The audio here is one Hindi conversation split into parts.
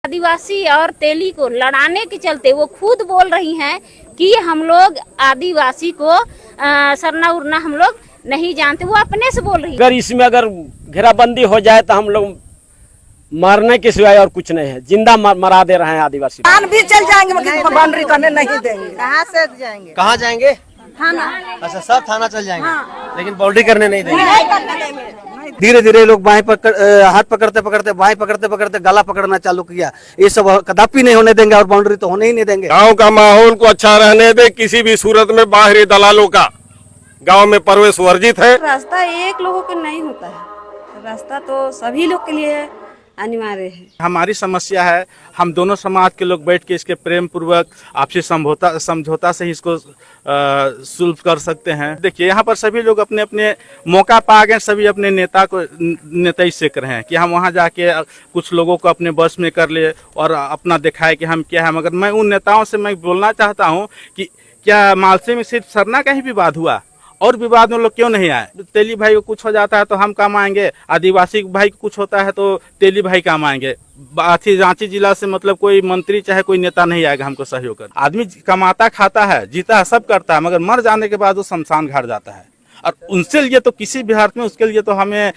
आदिवासी और तेली को लड़ाने के चलते वो खुद बोल रही हैं कि हम लोग आदिवासी को सरना उड़ना हम लोग नहीं जानते। वो अपने से बोल रही है। अगर इसमें अगर घेराबंदी हो जाए तो हम लोग मारने के सिवाय और कुछ नहीं है, जिंदा मरा दे रहे हैं आदिवासी। जान भी चल जाएंगे मगर बाउंड्री करने नहीं देंगे। कहाँ से जाएंगे? कहाँ जाएंगे? थाना। अच्छा, सब थाना चल जाएंगे। हाँ। लेकिन बाउंड्री करने नहीं देंगे। धीरे धीरे लोग बाएं हाथ पकड़ते पकड़ते बाएं पकड़ते पकड़ते गला पकड़ना चालू किया। ये सब कदापि नहीं होने देंगे और बाउंड्री तो होने ही नहीं देंगे। गांव का माहौल को अच्छा रहने दे, किसी भी सूरत में बाहरी दलालों का गांव में प्रवेश वर्जित है। रास्ता एक लोगों को नहीं होता है, रास्ता तो सभी लोग के लिए अनिवार्य है। हमारी समस्या है, हम दोनों समाज के लोग बैठ के इसके प्रेम पूर्वक आपसी समझौता से ही इसको सुलभ कर सकते हैं। देखिए, यहाँ पर सभी लोग अपने अपने मौका पा गए, सभी अपने नेता से कर रहे हैं कि हम वहाँ जाके कुछ लोगों को अपने बस में कर ले और अपना दिखाए कि हम क्या है। मगर मैं उन नेताओं से मैं बोलना चाहता हूँ कि क्या मालसे में सिर्फ सरना का ही विवाद हुआ और विवाद में लोग क्यों नहीं आए? तेली भाई को कुछ हो जाता है तो हम काम आएंगे, आदिवासी भाई को कुछ होता है तो तेली भाई काम आएंगे। रांची जिला से मतलब कोई मंत्री चाहे कोई नेता नहीं आएगा हमको सहयोग कर। आदमी कमाता खाता है, जीता है, सब करता है, मगर मर जाने के बाद वो शमशान घाट जाता है। और उनसे लिए तो किसी भी हालत में उसके लिए तो हमें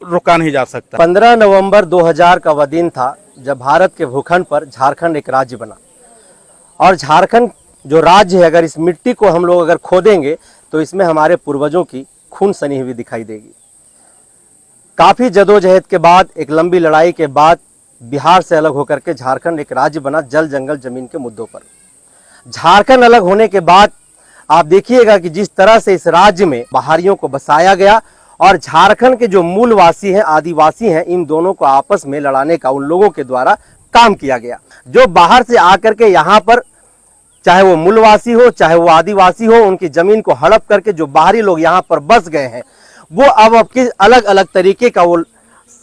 रोका नहीं जा सकता। 15 नवंबर 2000 का वह दिन था जब भारत के भूखंड पर झारखंड एक राज्य बना। और झारखंड जो राज्य है, अगर इस मिट्टी को हम लोग अगर खोदेंगे तो इसमें हमारे पूर्वजों की खून सनी हुई दिखाई देगी। काफी जदोजहद के बाद, एक लंबी लड़ाई के बाद बिहार से अलग होकर के झारखंड एक राज्य बना, जल जंगल जमीन के मुद्दों पर। झारखंड अलग होने के बाद आप देखिएगा कि जिस तरह से इस राज्य में बाहरियों को बसाया गया और झारखंड के जो मूलवासी हैं, आदिवासी हैं, इन दोनों को आपस में लड़ाने का उन लोगों के द्वारा काम किया गया। जो बाहर से आकर के यहाँ पर, चाहे वो मूलवासी हो चाहे वो आदिवासी हो, उनकी जमीन को हड़प करके जो बाहरी लोग यहाँ पर बस गए हैं, वो अब के अलग अलग तरीके का वो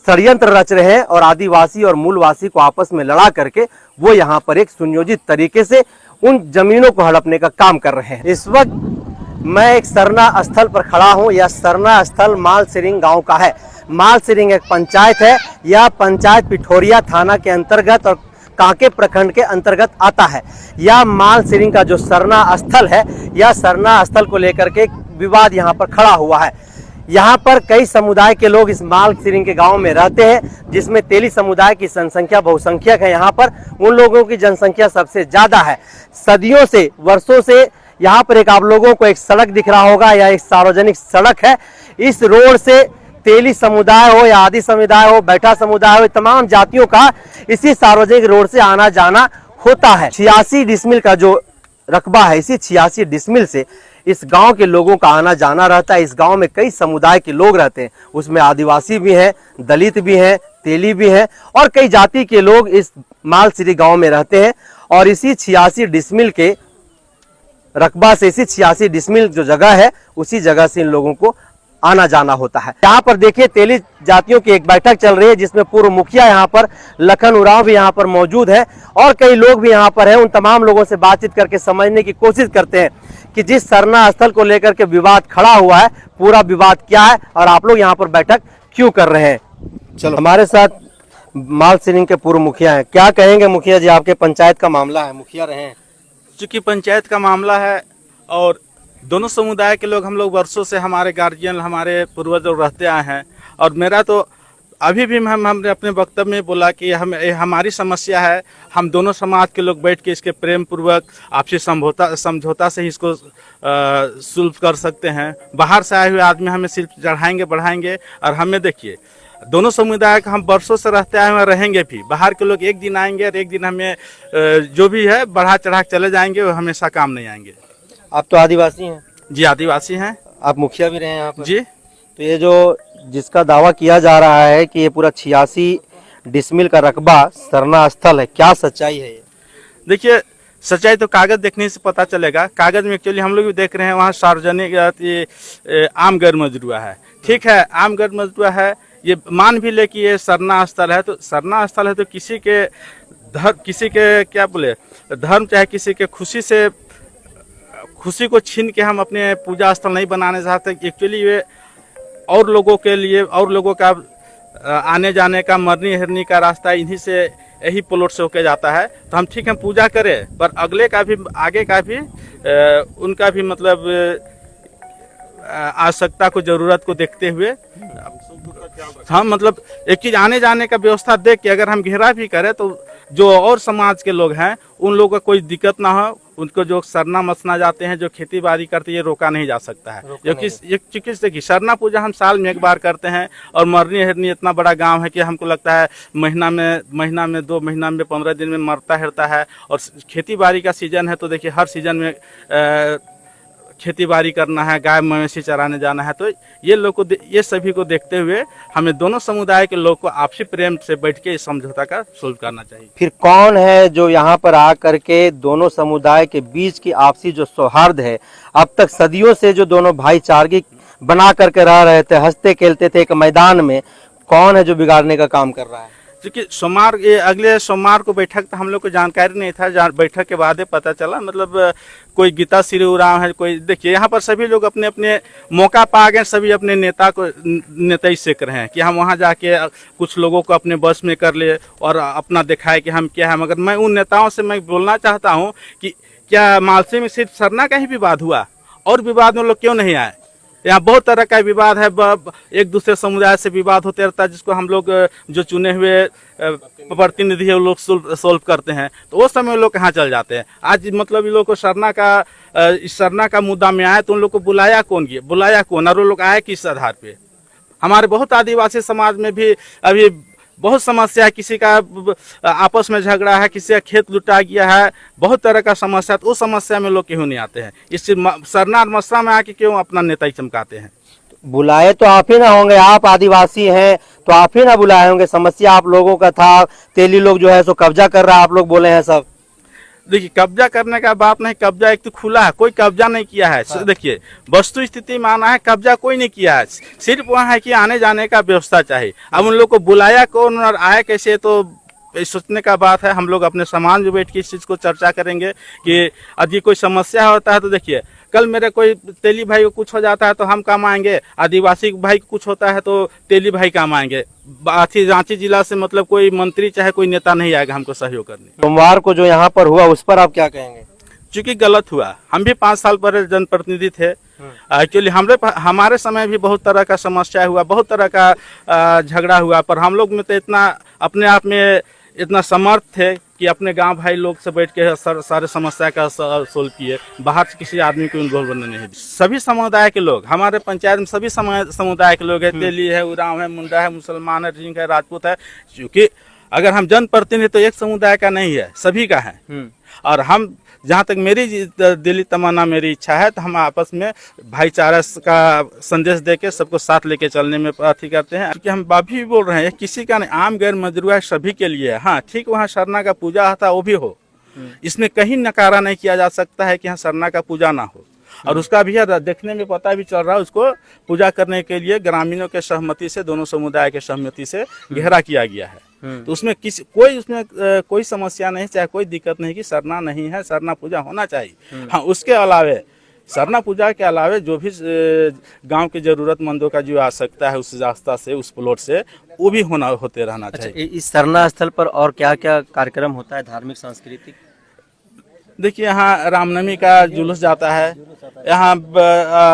षड्यंत्र रच रहे हैं और आदिवासी और मूलवासी को आपस में लड़ा करके वो यहाँ पर एक सुनियोजित तरीके से उन जमीनों को हड़पने का काम कर रहे हैं। इस वक्त मैं एक सरना स्थल पर खड़ा हूँ। यह सरना स्थल मालसिरिंग गाँव का है। मालसिरिंग एक पंचायत है। यह पंचायत पिठोरिया थाना के अंतर्गत और कांके प्रखंड के अंतर्गत आता है। यह मालसिरिंग का जो सरना स्थल है, यह सरना स्थल को लेकर के विवाद यहाँ पर खड़ा हुआ है। यहाँ पर कई समुदाय के लोग इस मालसिरिंग के गांव में रहते हैं, जिसमें तेली समुदाय की जनसंख्या बहुसंख्यक है। यहाँ पर उन लोगों की जनसंख्या सबसे ज्यादा है। सदियों से, वर्षों से यहाँ पर एक आप लोगों को एक सड़क दिख रहा होगा, यह एक सार्वजनिक सड़क है। इस रोड से तेली समुदाय हो या आदि समुदाय हो, बैठा समुदाय हो, तमाम जातियों का इसी सार्वजनिक रोड से आना जाना होता है। 86 डिसमिल का जो रकबा है, इसी 86 डिसमिल से इस गांव के लोगों का आना जाना रहता है। इस गांव में कई समुदाय के लोग रहते हैं, उसमें आदिवासी भी हैं, दलित भी हैं, तेली भी हैं और कई जाति के लोग इस मालसिरी गांव में रहते हैं। और इसी 86 डिसमिल के रकबा से, इसी 86 डिसमिल जो जगह है, उसी जगह से इन लोगों को आना जाना होता है। यहाँ पर देखिए, तेली जातियों की एक बैठक चल रही है, जिसमें पूर्व मुखिया यहाँ पर लखन उरांव भी यहाँ पर मौजूद है और कई लोग भी यहाँ पर हैं। उन तमाम लोगों से बातचीत करके समझने की कोशिश करते हैं कि जिस सरना स्थल को लेकर के विवाद खड़ा हुआ है, पूरा विवाद क्या है और आप लोग यहाँ पर बैठक क्यों कर रहे हैं। चलो, हमारे साथ मालसिरिंग के पूर्व मुखिया हैं। क्या कहेंगे मुखिया जी, आपके पंचायत का मामला है, मुखिया रहे हैं। चूँकि पंचायत का मामला है और दोनों समुदाय के लोग, हम लोग वर्षों से, हमारे गार्जियन, हमारे पूर्वज लोग रहते आए हैं। और मेरा तो अभी भी हमने अपने वक्तव्य में बोला कि हमारी समस्या है, हम दोनों समाज के लोग बैठ के इसके प्रेम पूर्वक आपसी समझौता से ही इसको सुलभ कर सकते हैं। बाहर से आए हुए आदमी हमें सिर्फ चढ़ाएंगे बढ़ाएंगे। और हमें देखिए, दोनों समुदाय का हम वर्षों से रहते आए हैं, रहेंगे भी। बाहर के लोग एक दिन आएंगे और एक दिन हमें जो भी है बढ़ा चढ़ा चले जाएंगे, वो हमेशा काम नहीं आएंगे। आप तो आदिवासी हैं? जी, आदिवासी हैं। आप मुखिया भी रहे हैं यहाँ पर? जी। तो ये जो जिसका दावा किया जा रहा है कि ये पूरा 86 डिसमिल का रकबा सरना स्थल है, क्या सच्चाई है ये? देखिए, सच्चाई तो कागज देखने से पता चलेगा। कागज में एक्चुअली हम लोग भी देख रहे हैं, वहाँ सार्वजनिक आम गैर मजरूआ है। ठीक है, आम गैर मजरूआ है, ये मान भी ले कि ये सरना स्थल है। तो सरना स्थल है तो किसी के क्या बोले धर्म, चाहे किसी के खुशी को छीन के हम अपने पूजा स्थल नहीं बनाने चाहते। एक्चुअली ये और लोगों के लिए, और लोगों का आने जाने का, मरनी हिरनी का रास्ता, इन्हीं से यही प्लॉट से होके जाता है, तो हम ठीक है पूजा करें, पर अगले का भी आगे का भी उनका भी मतलब आवश्यकता को जरूरत को देखते हुए हम मतलब एक चीज आने जाने का व्यवस्था देख के अगर हम घेरा भी करें तो जो और समाज के लोग हैं उन लोगों का कोई दिक्कत ना हो। उनको जो सरना मसना जाते हैं, जो खेती बाड़ी करते हैं, ये रोका नहीं जा सकता है। क्योंकि देखिए सरना पूजा हम साल में एक बार करते हैं और मरनी हरनी इतना बड़ा गांव है कि हमको लगता है महीना में 2 महीना में 15 दिन में मरता हरता है। और खेती बाड़ी का सीजन है तो देखिए हर सीजन में खेती बाड़ी करना है, गाय मवेशी चराने जाना है, तो ये सभी को देखते हुए हमें दोनों समुदाय के लोग को आपसी प्रेम से बैठ के इस समझौता का सुलझ करना चाहिए। फिर कौन है जो यहाँ पर आकर के दोनों समुदाय के बीच की आपसी जो सौहार्द है, अब तक सदियों से जो दोनों भाईचारगी बना करके रह रहे थे, हंसते खेलते थे एक मैदान में, कौन है जो बिगाड़ने का काम कर रहा है? क्योंकि अगले सोमवार को बैठक तो हम लोग को जानकारी नहीं था, बैठक के बाद पता चला। मतलब कोई गीता श्री उराव है, कोई देखिए यहाँ पर सभी लोग अपने अपने मौका पा गए, सभी अपने नेता को नेता ही सीख रहे हैं कि हम वहाँ जाके कुछ लोगों को अपने बस में कर ले और अपना दिखाए कि हम क्या है। मगर मैं उन नेताओं से मैं बोलना चाहता हूँ कि क्या मालसी में सिर्फ सरना का ही विवाद हुआ और विवाद में लोग क्यों नहीं आए? यहाँ बहुत तरह का विवाद है, एक दूसरे समुदाय से विवाद होते रहता है, जिसको हम लोग जो चुने हुए प्रतिनिधि है वो लोग सोल्व करते हैं। तो वो समय लोग कहाँ चल जाते हैं? आज मतलब इन लोग को सरना का मुद्दा में आए तो उन लोग को बुलाया कौन और वो लोग आए किस आधार पे? हमारे बहुत आदिवासी समाज में भी अभी बहुत समस्या है, किसी का आपस में झगड़ा है, किसी का खेत लुटा गया है, बहुत तरह का समस्या है। तो उस समस्या में लोग क्यों नहीं आते हैं? इस सरना और मसला में आके क्यों अपना नेता ही चमकाते हैं? बुलाए तो आप ही ना होंगे, आप आदिवासी हैं तो आप ही ना बुलाए होंगे। समस्या आप लोगों का था, तेली लोग जो है सो कब्जा कर रहा है, आप लोग बोले हैं सब। देखिए कब्जा करने का बात नहीं, कब्जा एक तो खुला है, कोई कब्जा नहीं किया है। हाँ। देखिए वस्तु स्थिति माना है, कब्जा कोई नहीं किया है, सिर्फ वहाँ है कि आने जाने का व्यवस्था चाहिए। अब उन लोग को बुलाया कौन और आया कैसे, तो सोचने का बात है। हम लोग अपने समाज में बैठ के इस चीज़ को चर्चा करेंगे कि यदि कोई समस्या होता है तो देखिए कल मेरे कोई तेली भाई को कुछ हो जाता है तो हम काम आएंगे, आदिवासी भाई को कुछ होता है तो तेली भाई काम आएंगे। रांची जिला से मतलब कोई मंत्री चाहे कोई नेता नहीं आएगा हमको सहयोग करने। सोमवार को जो यहाँ पर हुआ उस पर आप क्या कहेंगे? चूंकि गलत हुआ, हम भी 5 साल पहले जनप्रतिनिधि थे। एक्चुअली हमारे समय भी बहुत तरह का समस्या हुआ, बहुत तरह का झगड़ा हुआ, पर हम लोग में तो इतना अपने आप में इतना समर्थ थे कि अपने गांव भाई लोग से बैठ के सारे समस्या का सोल्व किए। बाहर से किसी आदमी को इन्वॉल्व नहीं है। सभी समुदाय के लोग हमारे पंचायत में सभी समुदाय के लोग हैं, तेली है, उरांव है, मुंडा है, मुसलमान है, सिंह है, राजपूत है। क्योंकि अगर हम जनप्रतिनिधि तो एक समुदाय का नहीं है, सभी का है। और हम जहाँ तक मेरी दिली तमन्ना, मेरी इच्छा है, तो हम आपस में भाईचारा का संदेश देके सबको साथ लेके चलने में अथी करते हैं। क्योंकि हम भी बोल रहे हैं किसी का नहीं, आम गैर मजरूआ सभी के लिए है। हाँ ठीक, वहाँ सरना का पूजा होता वो भी हो, इसमें कहीं नकारा नहीं किया जा सकता है कि यहाँ सरना का पूजा ना हो। और उसका भी देखने में पता भी चल रहा है, उसको पूजा करने के लिए ग्रामीणों के सहमति से, दोनों समुदाय के सहमति से घेरा किया गया है। तो उसमें कोई समस्या नहीं, चाहे कोई दिक्कत नहीं कि सरना नहीं है, सरना पूजा होना चाहिए। हाँ उसके अलावे सरना पूजा के अलावे जो भी गांव के जरूरतमंदों का जो आवश्यकता है उस रास्ता से, उस प्लॉट से, वो भी होते रहना चाहिए। अच्छा, इस सरना स्थल पर और क्या क्या कार्यक्रम होता है धार्मिक सांस्कृतिक? देखिए यहाँ रामनवमी का जुलूस जाता है, यहाँ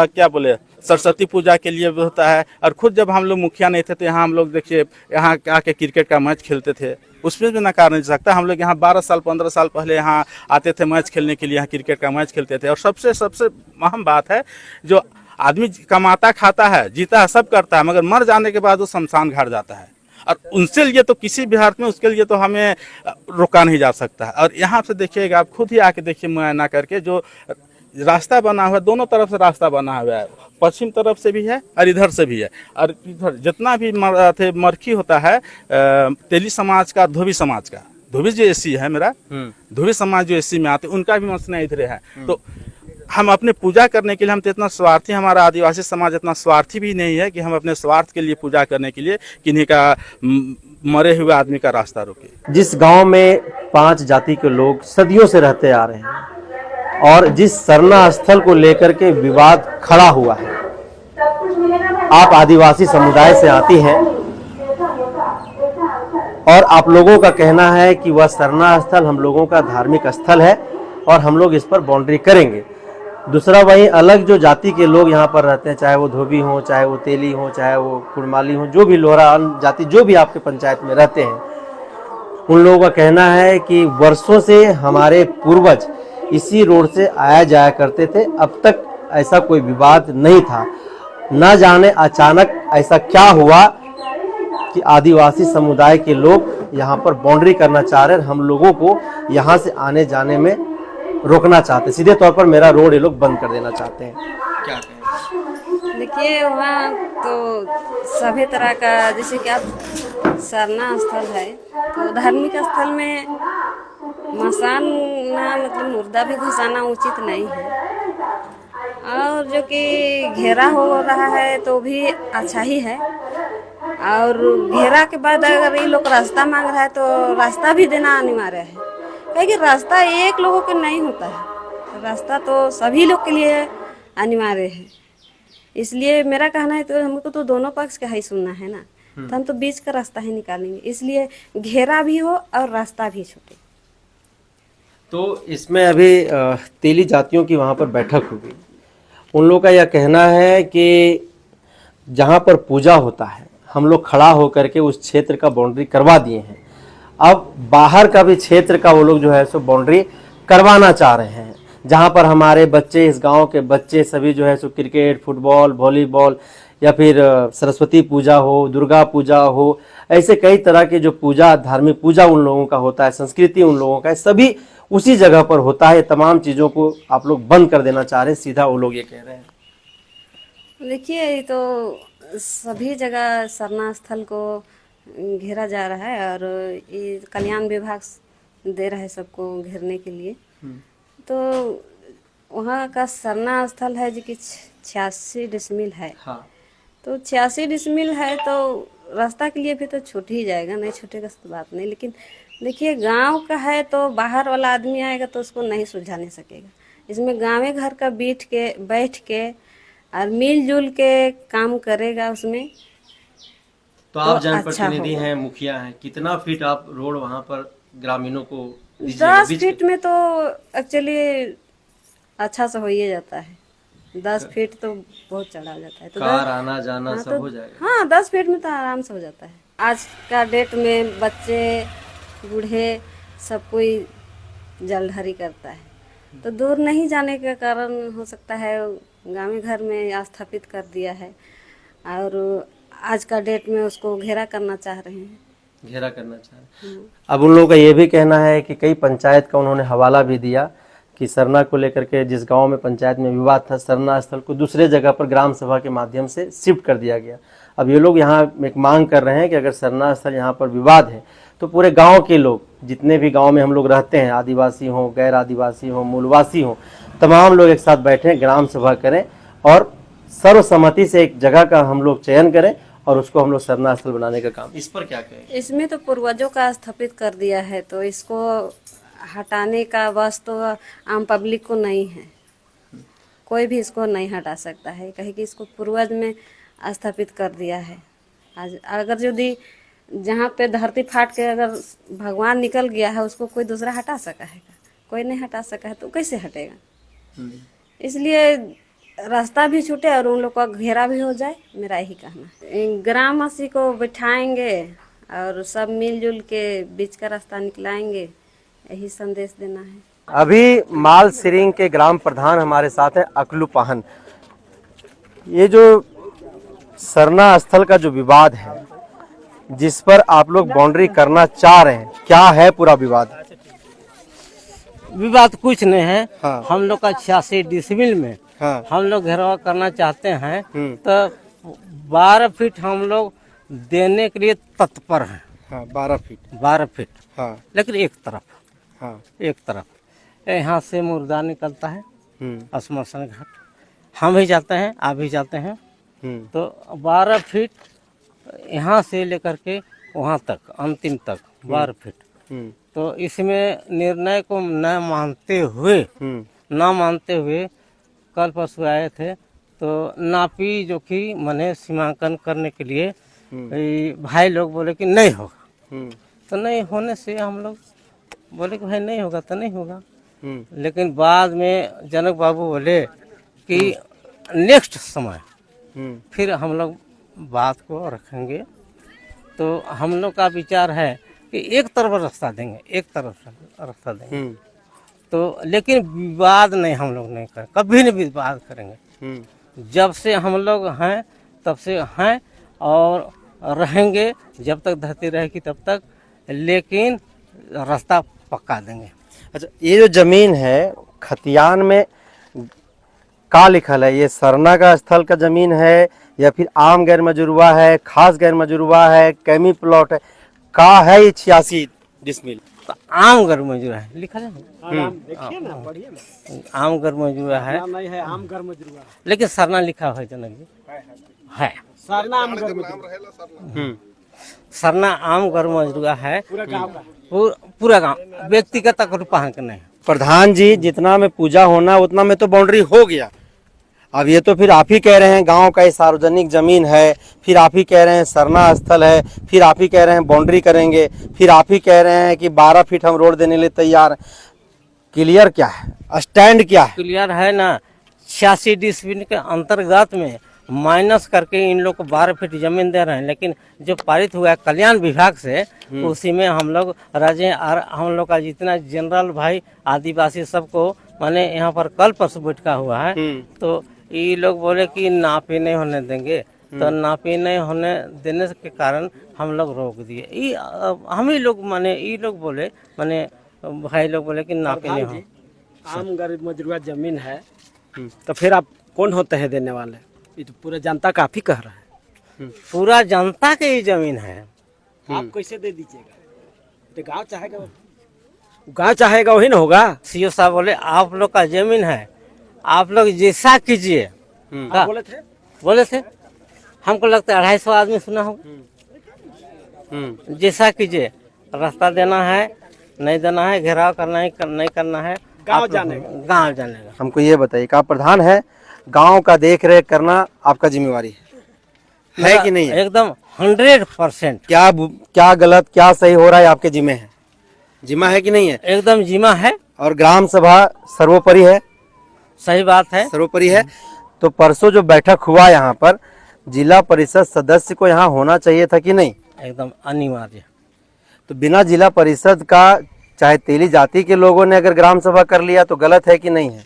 क्या बोले सरस्वती पूजा के लिए भी होता है। और खुद जब हम लोग मुखिया नहीं थे तो यहाँ हम लोग देखिए यहाँ आके क्रिकेट का मैच खेलते थे, उसमें भी नकार नहीं सकता। हम लोग यहाँ 12 साल 15 साल पहले यहाँ आते थे मैच खेलने के लिए, यहाँ क्रिकेट का मैच खेलते थे। और सबसे अहम बात है, जो आदमी कमाता खाता है, जीता है, सब करता है, मगर मर जाने के बाद वो शमशान घाट जाता है। और उनसे लिए तो किसी भी हालत में उसके लिए तो हमें रोका नहीं जा सकता है। और यहाँ से देखिएगा आप खुद ही आके देखिए मुआयना करके, जो रास्ता बना हुआ है, दोनों तरफ से रास्ता बना हुआ है, पश्चिम तरफ से भी है और इधर से भी है। और इधर जितना भी मरखी होता है तेली समाज का, धोबी समाज का, धोबी जो एसी है मेरा, धोबी समाज जो एसी में आते उनका भी मसला इधर है। तो हम अपने पूजा करने के लिए, हम तो इतना स्वार्थी, हमारा आदिवासी समाज इतना स्वार्थी भी नहीं है कि हम अपने स्वार्थ के लिए पूजा करने के लिए किन्हीं का मरे हुए आदमी का रास्ता रोके। जिस गांव में 5 जाति के लोग सदियों से रहते आ रहे हैं और जिस सरना स्थल को लेकर के विवाद खड़ा हुआ है, आप आदिवासी समुदाय से आती हैं, और आप लोगों का कहना है कि वह सरना स्थल हम लोगों का धार्मिक स्थल है और हम लोग इस पर बाउंड्री करेंगे। दूसरा, वहीं अलग जो जाति के लोग यहाँ पर रहते हैं, चाहे वो धोबी हों, चाहे वो तेली हों, चाहे वो कुड़माली हों, जो भी लोहरा अन्य जाति जो भी आपके पंचायत में रहते हैं, उन लोगों का कहना है कि वर्षों से हमारे पूर्वज इसी रोड से आया जाया करते थे, अब तक ऐसा कोई विवाद नहीं था। न जाने अचानक ऐसा क्या हुआ कि आदिवासी समुदाय के लोग यहाँ पर बाउंड्री करना चाह रहे हैं, हम लोगों को यहाँ से आने जाने में रोकना चाहते हैं। सीधे तौर पर मेरा रोड ये लोग बंद कर देना चाहते हैं। क्या कहें? देखिए, वहाँ तो सभी तरह का, जैसे कि आप सरना स्थल है तो धार्मिक स्थल में मसाना मतलब मुर्दा भी घुसाना उचित नहीं है, और जो कि घेरा हो रहा है तो भी अच्छा ही है। और घेरा के बाद अगर ये लोग रास्ता मांग रहा है तो रास्ता भी देना अनिवार्य है, क्योंकि रास्ता एक लोगों के नहीं होता है, रास्ता तो सभी लोग के लिए अनिवार्य है। इसलिए मेरा कहना है तो हमको तो दोनों पक्ष का ही सुनना है ना, तो हम तो बीच का रास्ता ही निकालेंगे, इसलिए घेरा भी हो और रास्ता भी छोटे। तो इसमें अभी तेली जातियों की वहाँ पर बैठक हुई। उन लोगों का यह कहना है कि जहाँ पर पूजा होता है हम लोग खड़ा होकर के उस क्षेत्र का बाउंड्री करवा दिए हैं, अब बाहर का भी क्षेत्र का वो लोग जो है सो बाउंड्री करवाना चाह रहे हैं, जहाँ पर हमारे बच्चे, इस गांव के बच्चे सभी जो है सो क्रिकेट, फुटबॉल, वॉलीबॉल या फिर सरस्वती पूजा हो, दुर्गा पूजा हो, ऐसे कई तरह के जो पूजा, धार्मिक पूजा उन लोगों का होता है, संस्कृति उन लोगों का है, सभी उसी जगह पर होता है। तमाम चीज़ों को आप लोग बंद कर देना चाह रहे हैं, सीधा वो लोग ये कह रहे हैं। देखिए, ये तो सभी जगह सरना स्थल को घेरा जा रहा है और ये कल्याण विभाग दे रहा है सबको घेरने के लिए। तो वहाँ का सरना स्थल है जो कि 86 डिसमिल है। हाँ। तो 86 डिसमिल है तो रास्ता के लिए भी तो छूट ही जाएगा, नहीं छूटेगा तो बात नहीं। लेकिन देखिए, गांव का है तो बाहर वाला आदमी आएगा तो उसको नहीं सुलझा नहीं सकेगा। इसमें गाँव घर का बैठ के और मिलजुल के काम करेगा उसमें। तो आप अच्छा जनप्रतिनिधि हैं, मुखिया हैं, कितना फीट आप रोड वहाँ पर ग्रामीणों को दीजिएगा? 10 फीट में तो एक्चुअली अच्छा से हो ही जाता है। 10 फीट तो बहुत चढ़ा जाता है, तो कार आना जाना हाँ, सब तो हो जाएगा। हाँ, 10 फीट में तो आराम से हो जाता है। आज का डेट में बच्चे बूढ़े सब कोई जलधारी करता है, तो दूर नहीं जाने के कारण हो सकता है गाँव घर में स्थापित कर दिया है, और आज का डेट में उसको घेरा करना चाह रहे हैं। घेरा करना चाह रहे हैं। अब उन लोगों का ये भी कहना है कि कई पंचायत का उन्होंने हवाला भी दिया कि सरना को लेकर के जिस गांव में पंचायत में विवाद था, सरना स्थल को दूसरे जगह पर ग्राम सभा के माध्यम से शिफ्ट कर दिया गया। अब ये लोग यहाँ एक मांग कर रहे हैं कि अगर सरना स्थल यहाँ पर विवाद है तो पूरे गांव के लोग, जितने भी गांव में हम लोग रहते हैं, आदिवासी हों, गैर आदिवासी हों, मूलवासी हों, तमाम लोग एक साथ बैठें, ग्राम सभा करें और सर्वसम्मति से एक जगह का हम लोग चयन करें और उसको हम लोग सरना स्थल बनाने का काम। इस पर क्या कहें? इसमें तो पूर्वजों का स्थापित कर दिया है, तो इसको हटाने का बस तो आम पब्लिक को नहीं है, कोई भी इसको नहीं हटा सकता है, कहीं कि इसको पूर्वज में स्थापित कर दिया है। आज अगर यदि जहाँ पे धरती फाट के अगर भगवान निकल गया है, उसको कोई दूसरा हटा सका है? कोई नहीं हटा सका है, तो कैसे हटेगा? इसलिए रास्ता भी छूटे और उन लोग का घेरा भी हो जाए, मेरा यही कहना है। ग्रामवासी को बिठाएंगे और सब मिलजुल के बीच का रास्ता निकलाएंगे, यही संदेश देना है। अभी माल सिरिंग के ग्राम प्रधान हमारे साथ हैं, अकलू पाहन। ये जो सरना स्थल का जो विवाद है, जिस पर आप लोग बाउंड्री करना चाह रहे हैं, क्या है पूरा विवाद? विवाद कुछ नहीं है। हाँ। हम लोग का 86 डिसमिल में हाँ। हम लोग घेराव करना चाहते हैं, तो 12 फीट हम लोग देने के लिए तत्पर हैं। हाँ, 12 फीट। 12 फीट, हाँ। लेकिन एक तरफ। हाँ। एक तरफ यहाँ से मुर्दा निकलता है, स्मशान घाट, हम भी जाते हैं, आप भी जाते हैं, तो 12 फीट यहाँ से लेकर के वहाँ तक, अंतिम तक 12 फीट। तो इसमें निर्णय को न मानते हुए कल परसों आए थे, तो नापी जो कि मने सीमांकन करने के लिए भाई लोग बोले कि नहीं होगा, तो नहीं होने से हम लोग बोले कि भाई नहीं होगा तो नहीं होगा। लेकिन बाद में जनक बाबू बोले कि नेक्स्ट समय फिर हम लोग बात को रखेंगे। तो हम लोग का विचार है कि एक तरफ रास्ता देंगे, एक तरफ रास्ता देंगे। तो लेकिन विवाद नहीं हम लोग नहीं करें, कभी नहीं विवाद करेंगे। जब से हम लोग हैं तब से हैं और रहेंगे जब तक धरती रहेगी तब तक, लेकिन रास्ता पक्का देंगे। अच्छा, ये जो जमीन है खतियान में का लिखल है, ये सरना का स्थल का जमीन है या फिर आम गैर मजुरवा है, खास गैर मजुरवा है, कैमी प्लॉट है, का है ये 86 डिसमिल? तो आम गैर मजूरा है लिखा है, आम गैर मजूरा है, नहीं है आम घर मजरूआ, लेकिन सरना लिखा हुआ है जनक जी है। सरना आम घर मजरूआ, सरना आम गैर मजूरा है, पूरा गांव का। पूरा गांव, व्यक्तिगत रूपांतरण के नहीं। प्रधान जी, जितना में पूजा होना उतना में तो बाउंड्री हो गया। अब ये तो फिर आप ही कह रहे हैं गांव का ये सार्वजनिक जमीन है, फिर आप ही कह रहे हैं सरना स्थल है, फिर आप ही कह रहे हैं बाउंड्री करेंगे, फिर आप ही कह रहे हैं कि 12 फीट हम रोड देने के लिए तैयार। क्लियर क्या है, स्टैंड क्या है? क्लियर है ना, 86 डिसमिल के अंतर्गत में माइनस करके इन लोग को 12 फीट जमीन दे रहे हैं। लेकिन जो पारित हुआ है कल्याण विभाग से, उसी में हम लोग राज्य और हम लोग का जितना जनरल भाई आदिवासी सबको माने यहाँ पर कल परसों बैठका हुआ है। तो ये लोग बोले कि नापी नहीं होने देंगे, तो नापी नहीं होने देने के कारण हम लोग रोक दिए। ये हम ही लोग माने ये लोग बोले माने भाई लोग बोले कि नापी नहीं हो। आम घर मजरूआ जमीन है तो फिर आप कौन होते हैं देने वाले? ये तो पूरा जनता का आप ही कह रहा है। पूरा जनता के ही जमीन है। आप कैसे दे दीजिएगा? तो गाँव चाहेगा वही ना होगा। सीओ साहब बोले आप लोग का जमीन है, आप लोग जैसा कीजिए। आप बोले थे हमको लगता है 250 आदमी सुना होगा। जैसा कीजिए, रास्ता देना है नहीं देना है, घेराव करना है नहीं करना है, गाँव जानेगा। हमको ये बताइए कि आप प्रधान है, गांव का देख रेख करना आपका जिम्मेवारी है कि नहीं है? एकदम 100%। क्या गलत क्या सही हो रहा है आपके जिम्मे है? जिम्मा है कि नहीं है? एकदम जिम्मा है। और ग्राम सभा सर्वोपरि है? सही बात है, सर्वोपरि है। तो परसों जो बैठक हुआ यहाँ पर, जिला परिषद सदस्य को यहाँ होना चाहिए था कि नहीं? एकदम अनिवार्य। तो बिना जिला परिषद का, चाहे तेली जाति के लोगों ने अगर ग्राम सभा कर लिया तो गलत है कि नहीं है?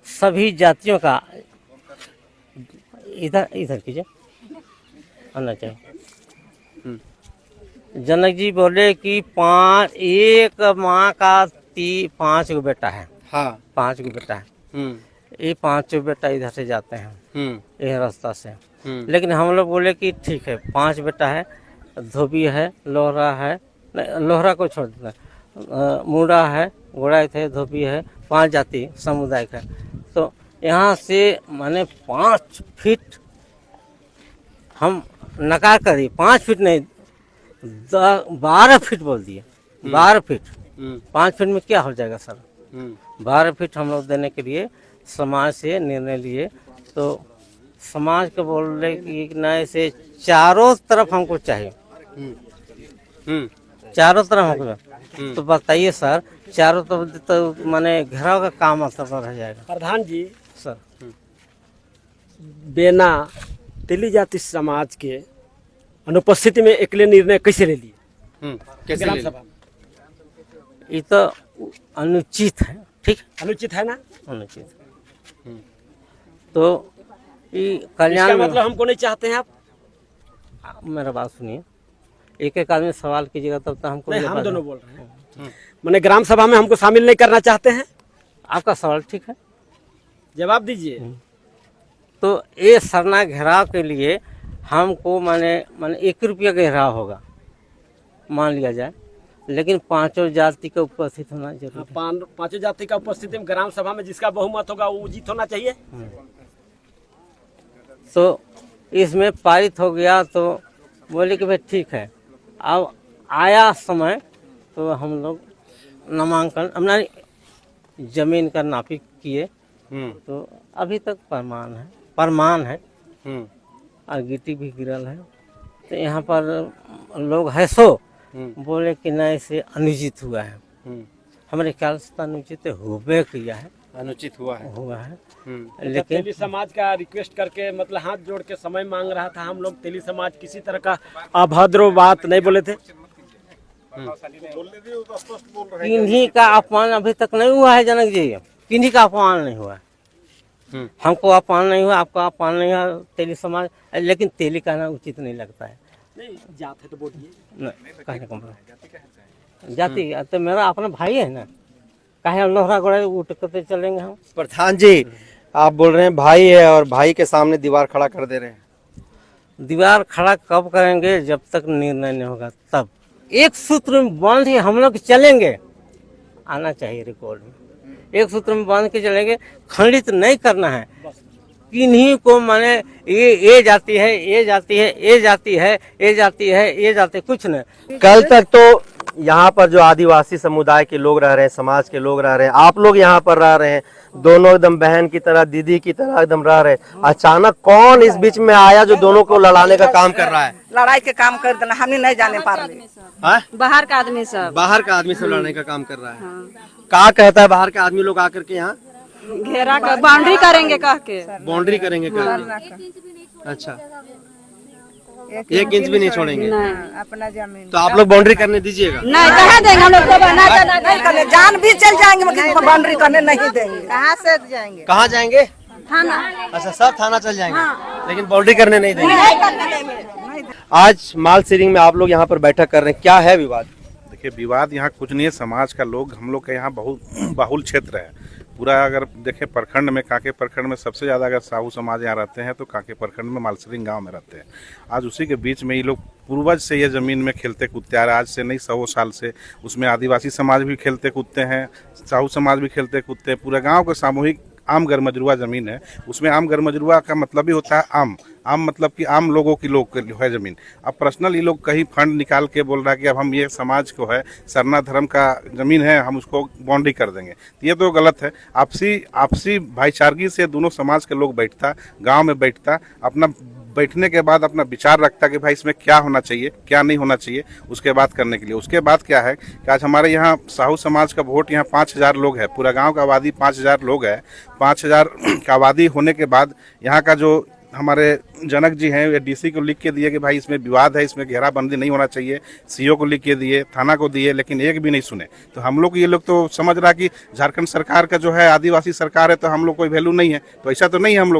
सभी जातियों का इधर कीजिए आना चाहिए। जनक जी बोले कि एक माँ का 5 गो बेटा है। हाँ, 5 गो बेटा है। ये 5 बेटा इधर से जाते हैं ये रास्ता से। लेकिन हम लोग बोले कि ठीक है 5 बेटा है, धोबी है, लोहरा है, लोहरा को छोड़ देता है, मुंडा है, गोड़ाई है, धोबी है, 5 जाति सामुदायिक है। तो यहाँ से माने 5 फीट हम नकार करिए, 5 फीट नहीं 12 फीट बोल दिए। 12 फीट 5 फीट में क्या हो जाएगा सर? 12 फीट हम लोग देने के लिए समाज से निर्णय लिए। तो समाज को बोल रहे कि नए से चारों तरफ हमको चाहिए, चारों तरफ हमको। तो बताइए सर, चारों तरफ तो माने घेराव का काम मतलब रह जाएगा। प्रधान जी सर, बिना तेली जाति समाज के अनुपस्थिति में अकेले निर्णय कैसे ले लिए? कैसे ग्राम ले सभा ये तो अनुचित है। ठीक, अनुचित है ना? अनुचित। तो ये कल्याण इसका मतलब हमको नहीं चाहते हैं आप? मेरा बात सुनिए, एक आदमी सवाल कीजिएगा तब तो हमको नहीं, ये हम बात- दोनों बोल रहे हैं। मैंने ग्राम सभा में हमको शामिल नहीं करना चाहते हैं? आपका सवाल ठीक है। जवाब दीजिए। तो ये सरना घेराव के लिए हमको माने 1 रुपया का घेराव होगा मान लिया जाए, लेकिन 5 जाति का उपस्थित होना जरूरी है। 5 जाति का उपस्थिति में ग्राम सभा में जिसका बहुमत होगा वो जीत होना चाहिए। तो इसमें पारित हो गया तो बोले कि भाई ठीक है। अब आया समय तो हम लोग नामांकन अपना जमीन का नापी किए। तो अभी तक परमान है और गिट्टी भी गिरल है। तो यहाँ पर लोग है सो बोले कि नहीं से अनुचित हुआ है। हमारे ख्याल से अनुचित हुए किया है, अनुचित हुआ है। लेकिन तेली समाज का रिक्वेस्ट करके मतलब हाथ जोड़ के समय मांग रहा था। हम लोग तेली समाज किसी तरह का अभद्र बात नहीं बोले थे। किन्हीं का अपमान अभी तक नहीं हुआ है जनक जी, किन्हीं का अपमान नहीं हुआ है। हमको अपमान नहीं हुआ, आपका अपमान नहीं हुआ तेली समाज, लेकिन तेली कहना उचित नहीं लगता है। नहीं जात है तो बोलिए। नहीं कहने का मतलब जाति तो मेरा अपना भाई है ना, काहे लोहरा गोड़ा उठ करते चलेंगे हम। प्रधान जी, आप बोल रहे हैं भाई है और भाई के सामने दीवार खड़ा कर दे रहे हैं। दीवार खड़ा कब करेंगे? जब तक निर्णय नहीं होगा तब। एक सूत्र में बांध के हम लोग चलेंगे, आना चाहिए रिकॉर्ड में। एक सूत्र में बांध के चलेंगे, खंडित नहीं करना है किन्हीं को। माने ये जाति है, ये जाति है, ये जाति है, ये जाति है, ये जाति, कुछ नहीं। कल तक तो यहाँ पर जो आदिवासी समुदाय के लोग रह रहे हैं, समाज के लोग रह रहे हैं, आप लोग यहाँ पर रह रहे हैं, दोनों एकदम बहन की तरह, दीदी की तरह एकदम रह रहे हैं। अचानक कौन इस बीच में आया जो दोनों को लड़ाने का काम कर रहा है? लड़ाई के काम कर देना, हम नहीं जाने पा रहे। बाहर का आदमी सब, बाहर का आदमी सब लड़ने का काम कर रहा है। क्या कहता है बाहर के आदमी लोग आकर के यहाँ? घेरा का बाउंड्री करेंगे कह के, बाउंड्री करेंगे करके। अच्छा, 1 इंच भी नहीं छोड़ेंगे अपना जमीन। तो आप लोग बाउंड्री करने दीजिएगा? नहीं कहा देंगे हम लोग को, नहीं करने, जान भी चल जाएंगे मगर बाउंड्री करने नहीं देंगे। कहाँ से जाएंगे? कहाँ जाएंगे? थाना। अच्छा, सब थाना चल जाएंगे, लेकिन बाउंड्री करने नहीं देंगे। आज मालसिरिंग में आप लोग यहाँ पर बैठक कर रहे हैं, क्या है विवाद? देखिए, विवाद यहाँ कुछ नहीं है। समाज का लोग, हम लोग के यहाँ बहुत बाहुल क्षेत्र है पूरा। अगर देखें प्रखंड में, कांके प्रखंड में सबसे ज़्यादा अगर साहू समाज यहाँ रहते हैं तो कांके प्रखंड में मालसिरिंग गांव में रहते हैं। आज उसी के बीच में ये लोग पूर्वज से ये ज़मीन में खेलते कूदते आ रहे हैं, आज से नहीं 100 साल से। उसमें आदिवासी समाज भी खेलते कूदते हैं, साहू समाज भी खेलते कूदते हैं। पूरे गाँव का सामूहिक आम गरमजरुआ ज़मीन है। उसमें आम गरमजरुआ का मतलब ही होता है आम मतलब कि आम लोगों की लोग है ज़मीन। अब पर्सनल ये लोग कहीं फंड निकाल के बोल रहा है कि अब हम ये समाज को है, सरना धर्म का ज़मीन है, हम उसको बाउंड्री कर देंगे। ये तो गलत है। आपसी भाईचारगी से दोनों समाज के लोग बैठता, गांव में बैठता, अपना बैठने के बाद अपना विचार रखता कि भाई इसमें क्या होना चाहिए, क्या नहीं होना चाहिए, उसके बाद करने के लिए। उसके बाद क्या है कि आज हमारे यहाँ साहू समाज का वोट यहाँ 5000 लोग है, पूरा गांव का आबादी 5000 लोग है। 5000 का आबादी होने के बाद यहाँ का जो हमारे जनक जी हैं, ये डीसी को लिख के दिए कि भाई इसमें विवाद है, इसमें घेराबंदी नहीं होना चाहिए। सीओ को लिख के दिए, थाना को दिए, लेकिन एक भी नहीं सुने। तो हम लोग, ये लोग तो समझ रहा कि झारखंड सरकार का जो है आदिवासी सरकार है, तो हम लोग कोई वैल्यू नहीं है। तो ऐसा तो नहीं है। हम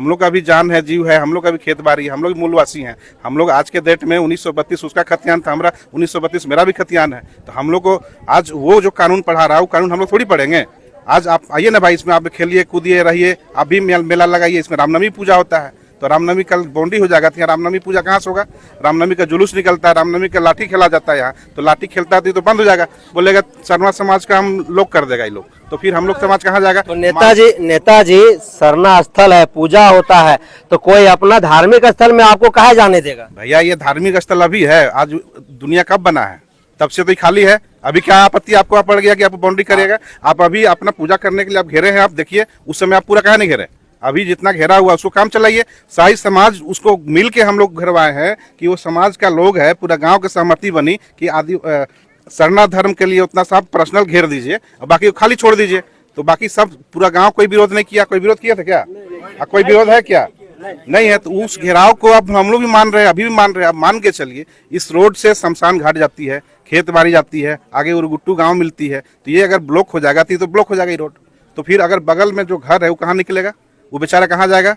लोग का भी जान है, जीव है, हम लोग का भी खेत बाड़ी है, हम लोग भी मूलवासी हैं। हम लोग आज के डेट में 1932 उसका खतियान था, हमारा 1932 मेरा भी खतियान है। तो हम लोग को आज वो जो कानून पढ़ा रहा है वो कानून हम लोग थोड़ी पढ़ेंगे। आज आप आइए ना भाई, इसमें आप खेलिए कूदिए रहिए, आप भी मेला लगाइए। इसमें रामनवमी पूजा होता है, तो रामनवमी कल बाउंड्री हो जाएगा। तो रामनवमी पूजा कहाँ से होगा? रामनवमी का जुलूस निकलता है, रामनवमी का लाठी खेला जाता है यहाँ, तो लाठी खेलता है तो बंद हो जाएगा। बोलेगा सरना समाज का हम लोग कर देगा ये लोग, तो फिर हम लोग समाज कहाँ जाएगा? तो नेताजी सरना स्थल है, पूजा होता है, तो कोई अपना धार्मिक स्थल में आपको कहाँ जाने देगा? भैया, ये धार्मिक स्थल अभी है, आज दुनिया कब बना है? तब से तो खाली है। अभी क्या आपत्ति आपको पड़ गया कि आप बाउंड्री करिएगा? आप अभी अपना पूजा करने के लिए आप घेरे हैं, आप देखिए उस समय आप पूरा कहाँ नहीं घेरे। अभी जितना घेरा हुआ उसको काम चलाइए। शाही समाज उसको मिल के हम लोग घेरवाए हैं कि वो समाज का लोग है, पूरा गांव की सहमति बनी कि आदि सरना धर्म के लिए उतना सा पर्सनल घेर दीजिए और बाकी खाली छोड़ दीजिए। तो बाकी सब पूरा गांव कोई विरोध नहीं किया। कोई विरोध किया था क्या? कोई विरोध है क्या? नहीं है। तो उस घेराव को अब हम लोग भी मान रहे हैं, अभी भी मान रहे हैं। अब मान के चलिए, इस रोड से शमशान घाट जाती है, खेत बाड़ी जाती है, आगे उरगुट्टू गांव मिलती है। तो ये अगर ब्लॉक हो जाएगा तो ब्लॉक हो जाएगा ये रोड। तो फिर अगर बगल में जो घर है वो कहाँ निकलेगा? वो बेचारा कहाँ जाएगा?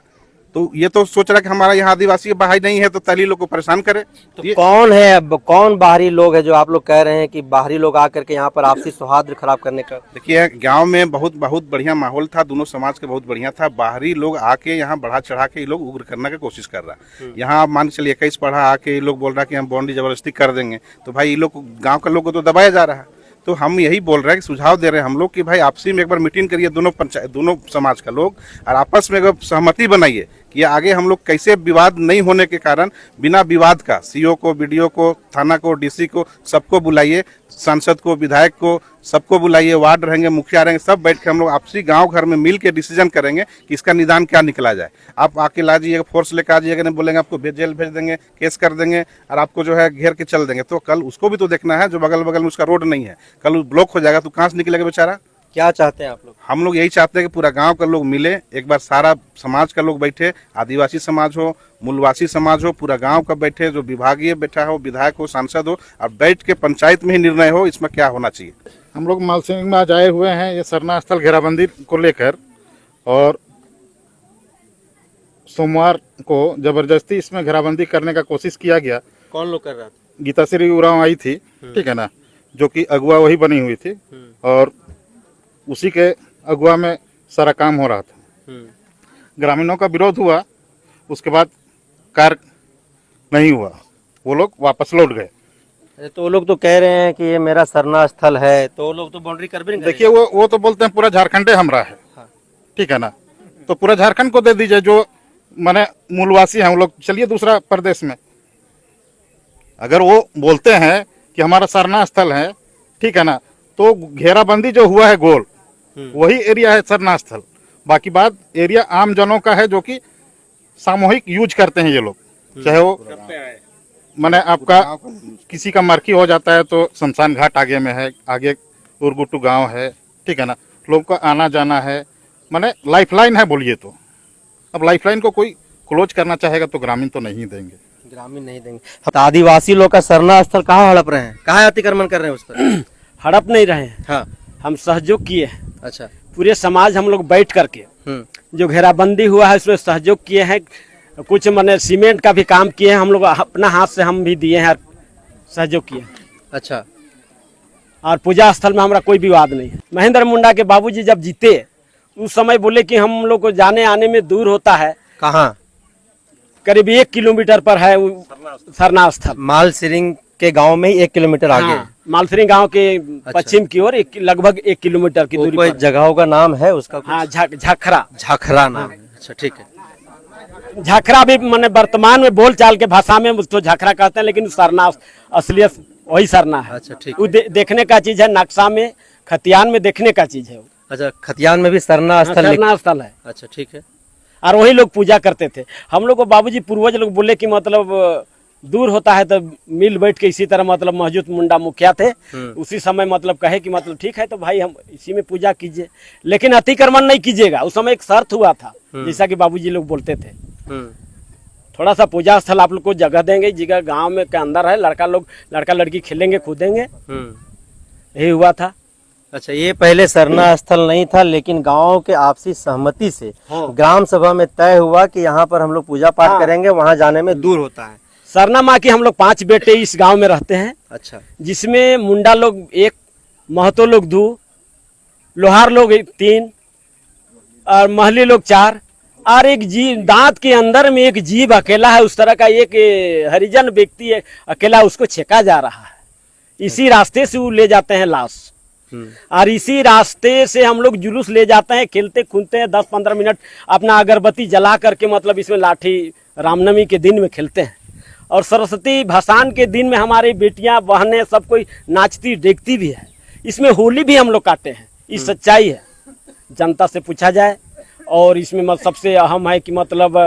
तो ये तो सोच रहा है कि हमारा यहाँ आदिवासी भाई नहीं है तो तली लोग को परेशान करे। तो कौन है, अब कौन बाहरी लोग है जो आप लोग कह रहे हैं कि बाहरी लोग आकर के यहाँ पर आपसी सौहार्द खराब करने का? देखिए, गांव में बहुत बढ़िया माहौल था, दोनों समाज के बहुत बढ़िया था। बाहरी लोग आके यहाँ बढ़ा चढ़ा के ये लोग उग्र करने की कोशिश कर रहा है। यहाँ आप मान के चलिए 21 पढ़ा आके ये लोग बोल रहा है कि हम बाउंड्री जबरदस्ती कर देंगे। तो भाई ये लोग गाँव के लोग को तो दबाया जा रहा है। तो हम यही बोल रहे हैं कि सुझाव दे रहे हैं हम लोग कि भाई आपसी में एक बार मीटिंग करिए, दोनों समाज का लोग, और आपस में अगर सहमति बनाइए कि आगे हम लोग कैसे विवाद नहीं होने के कारण बिना विवाद का सीओ को, बीडीओ को, थाना को, डीसी को, सबको बुलाइए, सांसद को, विधायक को, सबको बुलाइए, वार्ड रहेंगे, मुखिया रहेंगे, सब बैठ के हम लोग आपसी गांव घर में मिल के डिसीजन करेंगे कि इसका निदान क्या निकला जाए। आप आके ला जाइएगा, फोर्स लेकर आ जाइएगा, नहीं बोलेंगे आपको जेल भेज देंगे, केस कर देंगे और आपको जो है घेर के चल देंगे, तो कल उसको भी तो देखना है जो बगल बगल में उसका रोड नहीं है, कल वो ब्लॉक हो जाएगा तो कहाँ से निकलेगा बेचारा। क्या चाहते हैं आप लोग? हम लोग यही चाहते हैं कि पूरा गांव का लोग मिले, एक बार सारा समाज का लोग बैठे, आदिवासी समाज हो, मूलवासी समाज हो, पूरा गांव का बैठे, जो विभागीय बैठा हो, विधायक हो, सांसद हो, और बैठ के पंचायत में ही निर्णय हो इसमें क्या होना चाहिए। हम लोग मालसिंह में आज आए हुए हैं ये सरना स्थल घेराबंदी को लेकर, और सोमवार को जबरदस्ती इसमें घेराबंदी करने का कोशिश किया गया। कौन लोग कर रहा था? गीताश्री उरांव आई थी, ठीक है ना, जो कि अगुआ वही बनी हुई थी, और उसी के अगुआ में सारा काम हो रहा था। ग्रामीणों का विरोध हुआ, उसके बाद कार्य नहीं हुआ, वो लोग वापस लौट गए। तो वो लोग तो कह रहे हैं कि ये मेरा सरना स्थल है, तो वो लोग तो बाउंड्री कर भी नहीं। देखिए वो तो बोलते हैं पूरा झारखंड हमारा है, ठीक है ना, तो पूरा झारखंड को दे दीजिए, जो माने मूलवासी हैं वो लोग चलिए दूसरा प्रदेश में। अगर वो बोलते हैं कि हमारा सरना स्थल है, ठीक है ना, तो घेराबंदी जो हुआ है गोल वही एरिया है सरना स्थल, बाकी बात एरिया आम जनों का है जो कि सामूहिक यूज करते हैं ये लोग, चाहे वो माने आपका किसी का मरकी हो जाता है तो शमशान घाट आगे में है, आगे उरगुट्टू गांव है, ठीक है ना, लोग का आना जाना है, माने लाइफलाइन है बोलिए तो। अब लाइफलाइन को कोई क्लोज करना चाहेगा तो ग्रामीण तो नहीं देंगे, ग्रामीण नहीं देंगे। तो आदिवासी लोग का सरना स्थल कहाँ हड़प रहे हैं, कहाँ अतिक्रमण कर रहे हैं उस पर? हड़प नहीं रहे हैं, हाँ, हम सहयोग किए हैं। अच्छा, पूरे समाज हम लोग बैठ करके जो घेराबंदी हुआ है उसमें सहयोग किए हैं, कुछ मैंने सीमेंट का भी काम किए हैं, हम लोग अपना हाथ से हम भी दिए हैं, सहयोग किए। अच्छा, और पूजा स्थल में हमारा कोई विवाद नहीं है। महेंद्र मुंडा के बाबूजी जब जीते उस समय बोले कि हम लोग को जाने आने में दूर होता है। कहाँ? करीब 1 किलोमीटर पर है सरना स्थल, मालसिरिंग के गांव में ही 1 किलोमीटर आगे। हाँ, मालसिरिंग गांव के पश्चिम की ओर लगभग 1 किलोमीटर की दूरी पर जगहों का नाम है उसका? हाँ, झाखरा, झाखरा नाम है। अच्छा, ठीक है। झाखरा भी मैंने वर्तमान में बोल चाल के भाषा में उसको झाखरा कहते हैं, लेकिन सरना असलियत वही सरना है। अच्छा, ठीक। वो देखने का चीज है, नक्शा में खतियान में देखने का चीज है। अच्छा, खतियान में भी सरना स्थल है। अच्छा, ठीक है। और वही लोग पूजा करते थे। हम लोग को बाबूजी पूर्वज लोग बोले कि मतलब दूर होता है तो मिल बैठ के इसी तरह, मतलब महजूद मुंडा मुखिया थे उसी समय, मतलब कहे कि मतलब ठीक है तो भाई हम इसी में पूजा कीजिए, लेकिन अतिक्रमण नहीं कीजिएगा। उस समय एक शर्त हुआ था, जैसा कि बाबूजी लोग बोलते थे, थोड़ा सा पूजा स्थल आप लोग को जगह देंगे, जगह गांव में के अंदर है, लड़का लड़की खेलेंगे कूदेंगे, यही हुआ था। अच्छा, ये पहले सरना स्थल नहीं था, लेकिन गांव के आपसी सहमति से ग्राम सभा में तय हुआ कि यहाँ पर हम लोग पूजा पाठ करेंगे, वहाँ जाने में दूर होता है। सरना माँ की हम लोग 5 बेटे इस गांव में रहते हैं। अच्छा, जिसमें मुंडा लोग 1, महतो लोग 2, लोहार लोग 3 और महली लोग 4, और एक जीव दांत के अंदर में एक जीव अकेला है, उस तरह का एक हरिजन व्यक्ति अकेला, उसको छेका जा रहा है। इसी रास्ते से वो ले जाते हैं लाश, और इसी रास्ते से हम लोग जुलूस ले जाते हैं, खेलते कूदते हैं, 10-15 मिनट अपना अगरबत्ती जला करके, मतलब इसमें लाठी रामनवमी के दिन में खेलते हैं, और सरस्वती भसान के दिन में हमारी बेटियां बहनें सब कोई नाचती देखती भी है। इसमें होली भी हम लोग काटे हैं, ये सच्चाई है, जनता से पूछा जाए। और इसमें सबसे अहम है कि मतलब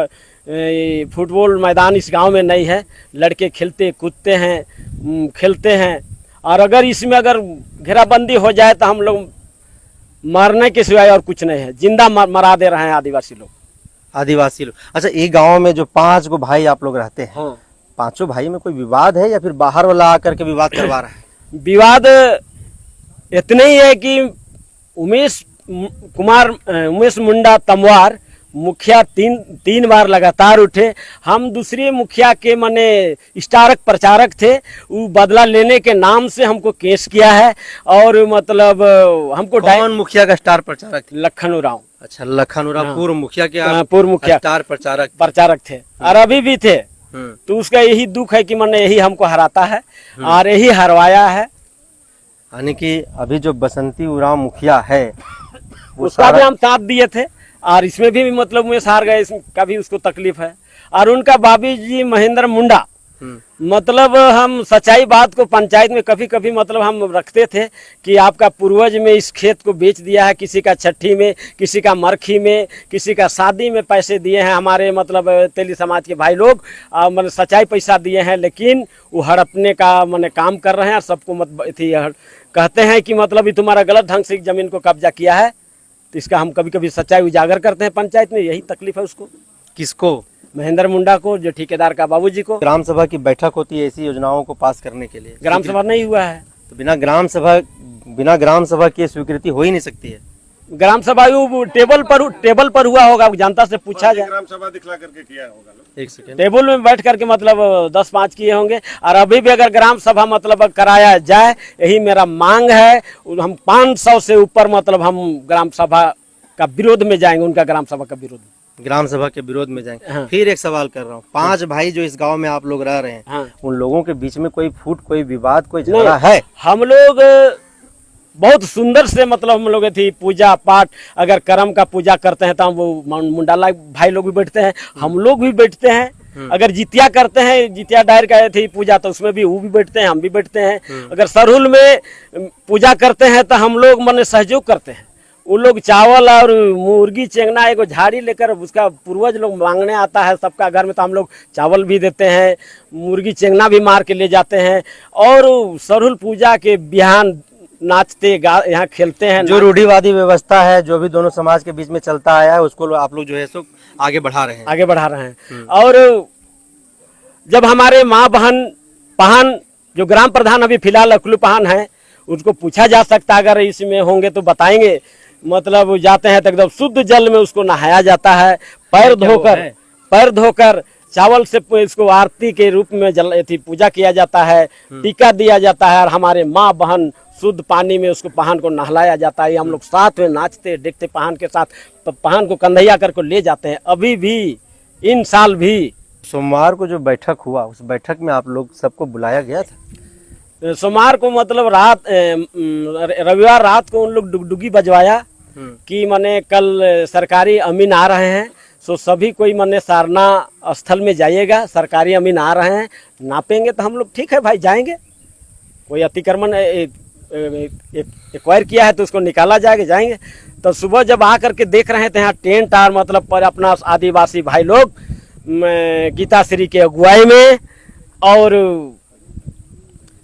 फुटबॉल मैदान इस गांव में नहीं है, लड़के खेलते कूदते हैं, खेलते हैं, और अगर इसमें अगर घेराबंदी हो जाए तो हम लोग मरने के सिवाय और कुछ नहीं है, जिंदा मरा दे रहे हैं आदिवासी लोग। अच्छा, ये गांव में जो 5 गो भाई आप लोग रहते हैं, हाँ, 5 भाई में कोई विवाद है या फिर बाहर वाला आकर के विवाद करवा रहा है? विवाद इतने ही है कि उमेश मुंडा तमवार मुखिया 3 बार लगातार उठे। हम दूसरे मुखिया के माने स्टारक प्रचारक थे, वो बदला लेने के नाम से हमको केस किया है, और मतलब हमको कौन मुखिया का स्टार प्रचारक थे? लखन उरांव। अच्छा, लखन उरांव। हाँ, पूर्व मुखिया के पूर्व मुखिया स्टार प्रचारक थे, और अभी भी थे। तो उसका यही दुख है कि मैंने यही हमको हराता है और यही हरवाया है। यानी कि अभी जो बसंती उरांव मुखिया है उसका भी हम साथ दिए थे, और इसमें भी मतलब में हार गए, इसका भी उसको तकलीफ है। और उनका बाबी जी महेंद्र मुंडा, मतलब हम सच्चाई बात को पंचायत में कभी कभी मतलब हम रखते थे कि आपका पूर्वज में इस खेत को बेच दिया है, किसी का छठी में, किसी का मरखी में, किसी का शादी में पैसे दिए हैं हमारे मतलब तेली समाज के भाई लोग, मतलब सच्चाई पैसा दिए हैं, लेकिन वो हड़पने का मैंने काम कर रहे हैं। और सबको कहते हैं कि मतलब ये तुम्हारा गलत ढंग से जमीन को कब्जा किया है। तो इसका हम कभी कभी सच्चाई उजागर करते हैं पंचायत में, यही तकलीफ है उसको। किसको? महेंद्र मुंडा को, जो ठेकेदार का बाबूजी को। ग्राम सभा की बैठक होती है ऐसी योजनाओं को पास करने के लिए, ग्राम सभा नहीं हुआ है, तो बिना ग्राम सभा की स्वीकृति हो ही नहीं सकती है। ग्राम सभा टेबल पर हुआ होगा, जनता से पूछा जाए। ग्राम सभा दिखला करके किया होगा, एक सेकेंड। टेबल में बैठ करके मतलब 10-5 किए होंगे। और अभी भी अगर ग्राम सभा मतलब कराया जाए, यही मेरा मांग है। हम 500 से ऊपर मतलब हम ग्राम सभा का विरोध में जाएंगे, उनका ग्राम सभा का विरोध, ग्राम सभा के विरोध में जाएंगे। हाँ। फिर एक सवाल कर रहा हूँ, 5 भाई जो इस गांव में आप लोग रह रहे हैं, हाँ। उन लोगों के बीच में कोई फूट, कोई विवाद, कोई झगड़ा है? हम लोग बहुत सुंदर से मतलब हम लोग थी पूजा पाठ, अगर कर्म का पूजा करते हैं तो हम वो मुंडाला भाई लोग भी बैठते हैं, हम लोग भी बैठते हैं। अगर जितिया करते हैं, जितिया डायर का थी पूजा, तो उसमें भी वो भी बैठते हैं, हम भी बैठते हैं। अगर सरहुल में पूजा करते हैं तो हम लोग मन सहयोग करते हैं। वो लोग चावल और मुर्गी चेंगना एगो झाड़ी लेकर, उसका पूर्वज लोग मांगने आता है सबका घर में, तो हम लोग चावल भी देते हैं, मुर्गी चेंगना भी मार के ले जाते हैं। और सरहुल पूजा के बिहान नाचते यहाँ खेलते हैं। जो रूढ़िवादी व्यवस्था है, जो भी दोनों समाज के बीच में चलता आया है, उसको आप लोग जो है सो आगे बढ़ा रहे हैं। और जब हमारे माँ बहन पहान, जो ग्राम प्रधान अभी फिलहाल अकलू पहान है, उसको पूछा जा सकता, अगर इसमें होंगे तो बताएंगे। मतलब जाते हैं तो एकदम शुद्ध जल में उसको नहाया जाता है, पैर धोकर चावल से इसको आरती के रूप में पूजा किया जाता है, टीका दिया जाता है। और हमारे माँ बहन शुद्ध पानी में उसको पहान को नहलाया जाता है। हम लोग साथ में नाचते देखते पहान के साथ, पहान को कंधैया करके ले जाते हैं। अभी भी, इन साल भी। सोमवार को जो बैठक हुआ, उस बैठक में आप लोग सबको बुलाया गया था? सोमवार को मतलब रविवार रात को उन लोग डुगडुगी बजवाया कि माने कल सरकारी अमीन आ रहे हैं, सो सभी कोई माने सारना स्थल में जाइएगा, सरकारी अमीन आ रहे हैं, नापेंगे। तो हम लोग ठीक है भाई जाएंगे, कोई अतिक्रमण एक्वायर किया है तो उसको निकाला जाएगा, जाएंगे। तो सुबह जब आ करके देख रहे थे यहाँ टेंट और मतलब पर अपना आदिवासी भाई लोग गीता श्री के अगुवाई में और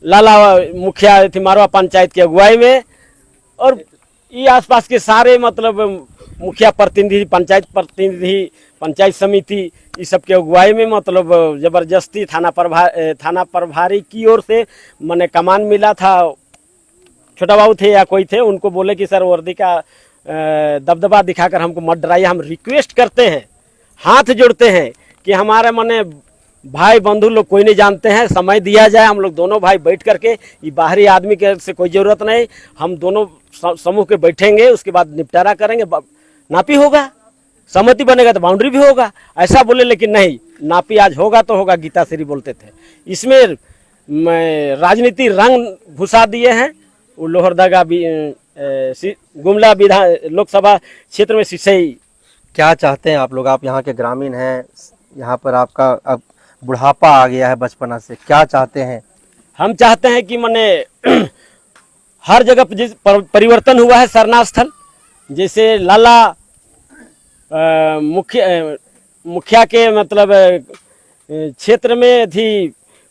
लाला मुखिया थी मारवा पंचायत की अगुवाई में, और ये आसपास के सारे मतलब मुखिया प्रतिनिधि, पंचायत प्रतिनिधि, पंचायत समिति, इस सब के अगुवाई में मतलब जबरदस्ती थाना प्रभारी की ओर से मैंने कमान मिला था। छोटा बाबू थे या कोई थे, उनको बोले कि सर वर्दी का दबदबा दिखाकर हमको मत डराइए। हम रिक्वेस्ट करते हैं, हाथ जोड़ते हैं कि हमारे मने भाई बंधु लोग कोई नहीं जानते हैं, समय दिया जाए, हम लोग दोनों भाई बैठ करके, ये बाहरी आदमी के से कोई ज़रूरत नहीं, हम दोनों समूह के बैठेंगे, उसके बाद निपटारा करेंगे, नापी होगा, सहमति बनेगा तो बाउंड्री भी होगा, ऐसा बोले। लेकिन नहीं, नापी आज होगा तो होगा, गीता श्री बोलते थे। इसमें राजनीति रंग घुसा दिए हैं। वो लोहरदगा गुमला विधान लोकसभा क्षेत्र में सिसई। क्या चाहते हैं आप लोग? आप यहाँ के ग्रामीण हैं, यहाँ पर आपका अब बुढ़ापा आ गया है बचपना से, क्या चाहते हैं? हम चाहते हैं कि मने हर जगह परिवर्तन हुआ है सरना स्थल, जैसे लाला मुखिया के मतलब क्षेत्र में थी,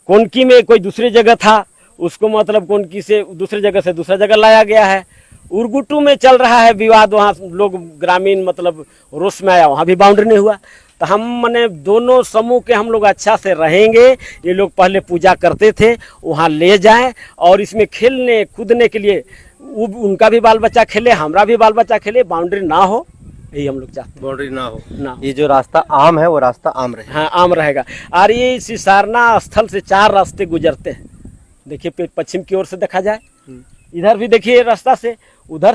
कोनकी में कोई दूसरी जगह था, उसको मतलब कोनकी से दूसरी जगह लाया गया है। उरगुटू में चल रहा है विवाद, वहाँ लोग ग्रामीण मतलब रोष में आया, वहाँ भी बाउंड्री नहीं हुआ। तो हम मने दोनों समूह के हम लोग अच्छा से रहेंगे। ये लोग पहले पूजा करते थे, वहाँ ले जाएं और इसमें खेलने कूदने के लिए उनका भी बाल बच्चा खेले, हमारा भी बाल बच्चा खेले, बाउंड्री ना हो, यही हम लोग चाहते हैं। बाउंड्री ना हो, ना। ये जो रास्ता आम है वो रास्ता आम रहेगा। हाँ, आम रहेगा। और ये इस सारना स्थल से 4 रास्ते गुजरते हैं। देखिए पश्चिम की ओर से देखा जाए, इधर भी देखिए रास्ता से, उधर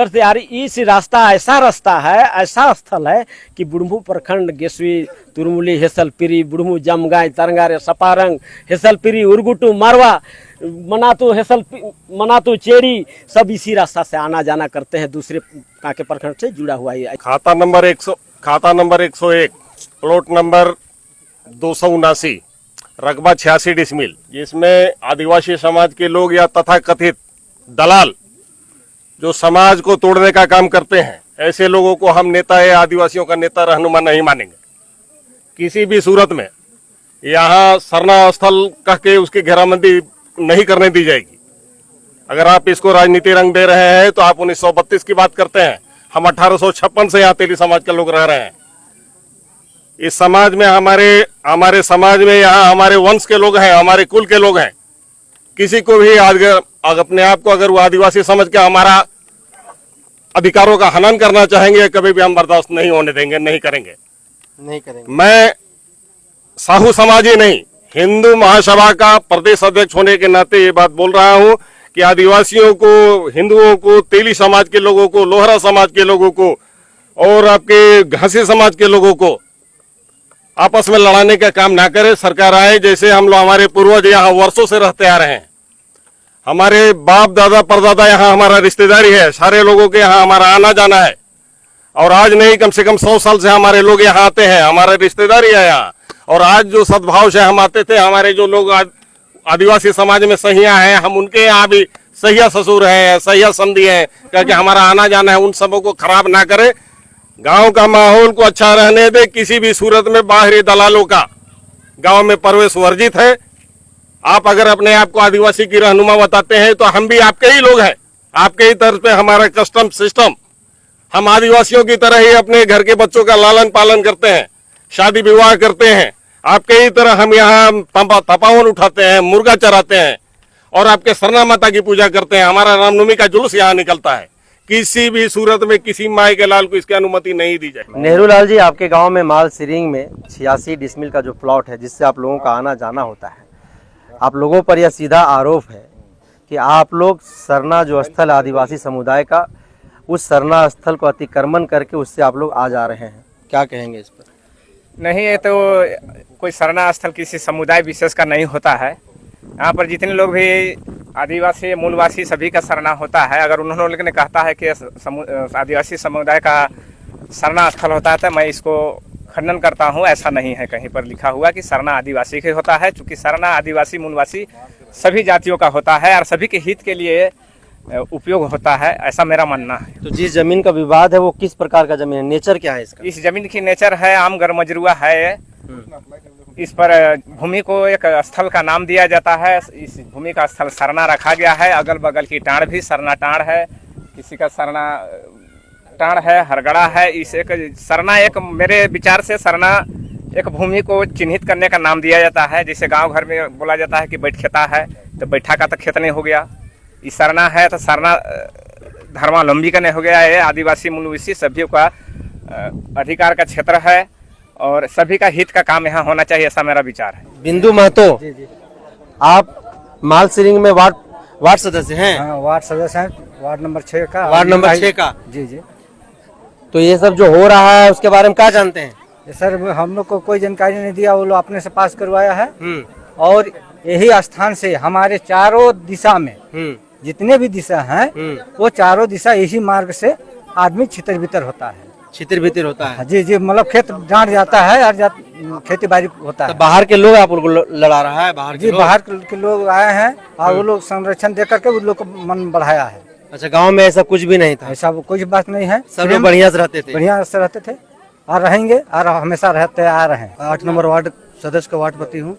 से आ रही। इस रास्ता है, ऐसा स्थल है कि बुढ़मू प्रखंड, गेसवी, तुरमुली, हेसलपिरी, बुढ़मू, जमगाई, तरंगारे, सपारंग, हेसलपिरी, उरगुटू, मारवा, मनातू हेसल, मनातू चेड़ी सब इसी रास्ता से आना जाना करते हैं, दूसरे कांके प्रखंड से जुड़ा हुआ है। खाता नंबर 101 प्लॉट नंबर 279 रकबा 86 डिसमिल, जिसमें आदिवासी समाज के लोग या तथाकथित दलाल जो समाज को तोड़ने का काम करते हैं, ऐसे लोगों को हम नेता या आदिवासियों का नेता रहनुमा नहीं मानेंगे किसी भी सूरत में। यहाँ सरना स्थल कह के उसकी घेराबंदी नहीं करने दी जाएगी। अगर आप इसको राजनीति रंग दे रहे हैं तो आप 1932 की बात करते हैं, हम 1856 से यहाँ तेली समाज के लोग रह रहे हैं। इस समाज में हमारे समाज में यहाँ हमारे वंश के लोग हैं, हमारे कुल के लोग हैं। किसी को भी अपने आप को अगर वो आदिवासी समझ के हमारा अधिकारों का हनन करना चाहेंगे, कभी भी हम बर्दाश्त नहीं होने देंगे, नहीं करेंगे। मैं साहू समाजी नहीं, हिंदू महासभा का प्रदेश अध्यक्ष होने के नाते ये बात बोल रहा हूँ कि आदिवासियों को, हिंदुओं को, तेली समाज के लोगों को, लोहरा समाज के लोगों को और आपके घासी समाज के लोगों को आपस में लड़ाने का काम ना करे। सरकार आए, जैसे हम लोग हमारे पूर्वज यहाँ वर्षों से रहते आ रहे हैं, हमारे बाप दादा परदादा यहाँ हमारा रिश्तेदारी है, सारे लोगों के यहाँ हमारा आना जाना है। और आज नहीं, कम से कम 100 साल से हमारे लोग यहाँ आते हैं, हमारा रिश्तेदारी है यहाँ। और आज जो सद्भाव से हम आते थे, हमारे जो लोग आदिवासी समाज में सहिया हैं, हम उनके यहाँ भी सहिया ससुर हैं, सहिया समधी हैं, क्योंकि हमारा आना जाना है। उन सबों को खराब ना करे, गांव का माहौल को अच्छा रहने दे। किसी भी सूरत में बाहरी दलालों का गांव में प्रवेश वर्जित है। आप अगर अपने आप को आदिवासी की रहनुमा बताते हैं तो हम भी आपके ही लोग हैं, आपके ही तर्ज पे हमारा कस्टम सिस्टम, हम आदिवासियों की तरह ही अपने घर के बच्चों का लालन पालन करते हैं, शादी विवाह करते हैं। आपके ही तरह हम यहाँ तपावन उठाते हैं, मुर्गा चराते हैं और आपके सरना माता की पूजा करते हैं। हमारा रामनवमी का जुलूस यहाँ निकलता है। किसी भी सूरत में किसी माई के लाल को इसकी अनुमति नहीं दी जाए। नेहरू लाल जी, आपके गांव में माल सिरिंग में 86 डिसमिल का जो प्लॉट है, जिससे आप लोगों का आना जाना होता है, आप लोगों पर यह सीधा आरोप है कि आप लोग सरना जो स्थल आदिवासी समुदाय का, उस सरना स्थल को अतिक्रमण करके उससे आप लोग आ जा रहे हैं, क्या कहेंगे इस पर? नहीं, ये तो कोई सरना स्थल किसी समुदाय विशेष का नहीं होता है। यहाँ पर जितने लोग भी आदिवासी मूलवासी सभी का सरना होता है। अगर उन्होंने ने कहता है कि आदिवासी समुदाय का सरना स्थल होता है तो मैं इसको खंडन करता हूँ। ऐसा नहीं है कहीं पर लिखा हुआ कि सरना आदिवासी का होता है, चूँकि सरना आदिवासी मूलवासी सभी जातियों का होता है और सभी के हित के लिए उपयोग होता है, ऐसा मेरा मानना है। तो जिस जमीन का विवाद है वो किस प्रकार का जमीन है, नेचर क्या है इसका? इस जमीन की नेचर है आम गरमजरुआ है। इस पर भूमि को एक स्थल का नाम दिया जाता है। इस भूमि का स्थल सरना रखा गया है। अगल बगल की टाँड़ भी सरना टाँड़ है, किसी का सरना टाँड़ है, हरगड़ा है। इस एक सरना, एक मेरे विचार से सरना एक भूमि को चिन्हित करने का नाम दिया जाता है। जैसे गांव घर में बोला जाता है कि बैठ खेता है, तो बैठा का तो खेत नहीं हो गया। इस सरना है तो सरना धर्मावलंबी का नहीं हो गया। ये आदिवासी मूलवासी सभी का अधिकार का क्षेत्र है और सभी का हित का काम यहाँ होना चाहिए, ऐसा मेरा विचार है। बिंदु महतो, आप माल सिरिंग में वार्ड सदस्य हैं? हाँ, वार्ड सदस्य हैं, वार्ड नंबर 6 का। वार्ड नंबर 6 का? जी जी। तो ये सब जो हो रहा है उसके बारे में क्या जानते हैं? सर, हम लोग को कोई जानकारी नहीं दिया, वो लोग अपने से पास करवाया है। और यही स्थान से हमारे चारों दिशा में जितने भी दिशा हैं, वो चारों दिशा यही मार्ग से आदमी छितर बितर होता है। छितर बितर होता है? जी जी, मतलब खेत डांट जाता है और खेती बाड़ी होता है। तो बाहर के लोग आप लोग लड़ा रहा है? बाहर के बाहर के लोग आए हैं और वो लोग संरक्षण दे करके उन लोग को मन बढ़ाया है। अच्छा, गांव में ऐसा कुछ भी नहीं था? ऐसा कुछ बात नहीं है, सब लोग बढ़िया से रहते थे? बढ़िया से रहते थे और रहेंगे और हमेशा रहते आ रहे हैं। 8 नंबर वार्ड सदस्य का वार्डपति हूँ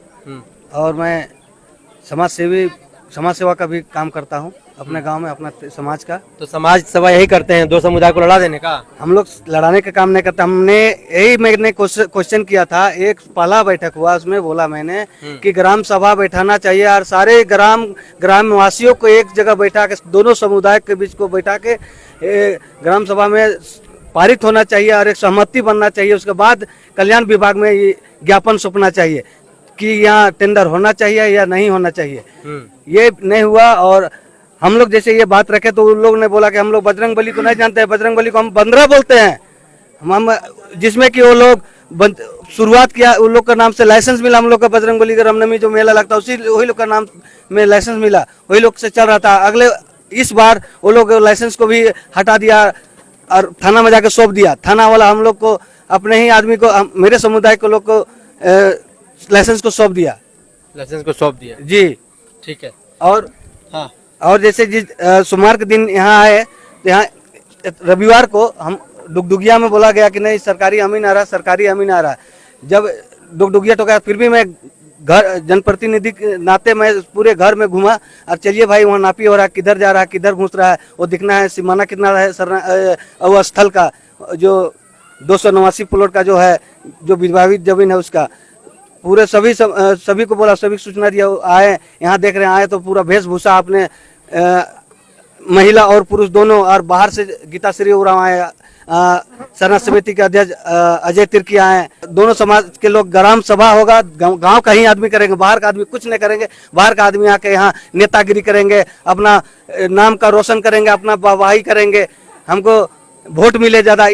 और मैं समाज सेवा का भी काम करता हूँ अपने गांव में, अपना समाज का। तो समाज सेवा यही करते हैं, दो समुदाय को लड़ा देने का? हम लोग लड़ाने का काम नहीं करते। मैंने क्वेश्चन किया था, एक पहला बैठक हुआ, उसमें बोला मैंने कि ग्राम सभा बैठाना चाहिए और सारे ग्रामवासियों को एक जगह बैठा के, दोनों समुदाय के बीच को बैठा के ग्राम सभा में पारित होना चाहिए और एक सहमति बनना चाहिए। उसके बाद कल्याण विभाग में ज्ञापन सौंपना चाहिए कि यहाँ टेंडर होना चाहिए या नहीं होना चाहिए। ये नहीं हुआ और हम लोग जैसे ये बात रखे तो उन लोगों ने बोला कि हम लोग बजरंग बली को नहीं जानते हैं, बजरंग बली को हम बंदरा बोलते हैं। हम जिसमें कि वो लोग शुरुआत किया, उन लोग का नाम से लाइसेंस मिला। हम लोग का बजरंगबली का रामनवमी जो मेला लगता है उसी वही लोग का नाम में लाइसेंस मिला, वही लोग से चल रहा था। अगले इस बार वो लोग लाइसेंस को भी हटा दिया और थाना में जाकर सौंप दिया। थाना वाला हम लोग को अपने ही आदमी को, मेरे समुदाय के लोग को लाइसेंस को सौंप दिया। लाइसेंस को सौंप दिया जी ठीक है। और हाँ और जैसे जिस सोमवार के दिन यहाँ आए तो यहाँ रविवार को हम डुगडुगिया में बोला गया कि नहीं सरकारी अमीन आ रहा, सरकारी अमीन आ रहा। जब डुगडुगिया टोका फिर भी मैं घर जनप्रतिनिधि के नाते मैं पूरे घर में घूमा और चलिए भाई वहाँ नापी हो रहा है, किधर जा रहा है, किधर घुस रहा है, वो दिखना है, सीमाना कितना है सरना स्थल का जो 289 प्लॉट का जो है जो विभावित जमीन है उसका पूरे सभी को बोला, सभी सूचना दिया। आए यहाँ देख रहे हैं, आए तो पूरा वेशभूषा आपने महिला और पुरुष दोनों, और बाहर से गीता श्री उराव आए, सरना समिति के अध्यक्ष अजय तिर्की आए। दोनों समाज के लोग, ग्राम सभा होगा, गांव का ही आदमी करेंगे, बाहर का आदमी कुछ नहीं करेंगे। बाहर का आदमी आके यहाँ नेतागिरी करेंगे, अपना नाम का रोशन करेंगे, अपना वाहवाही करेंगे, हमको वोट मिले ज्यादा।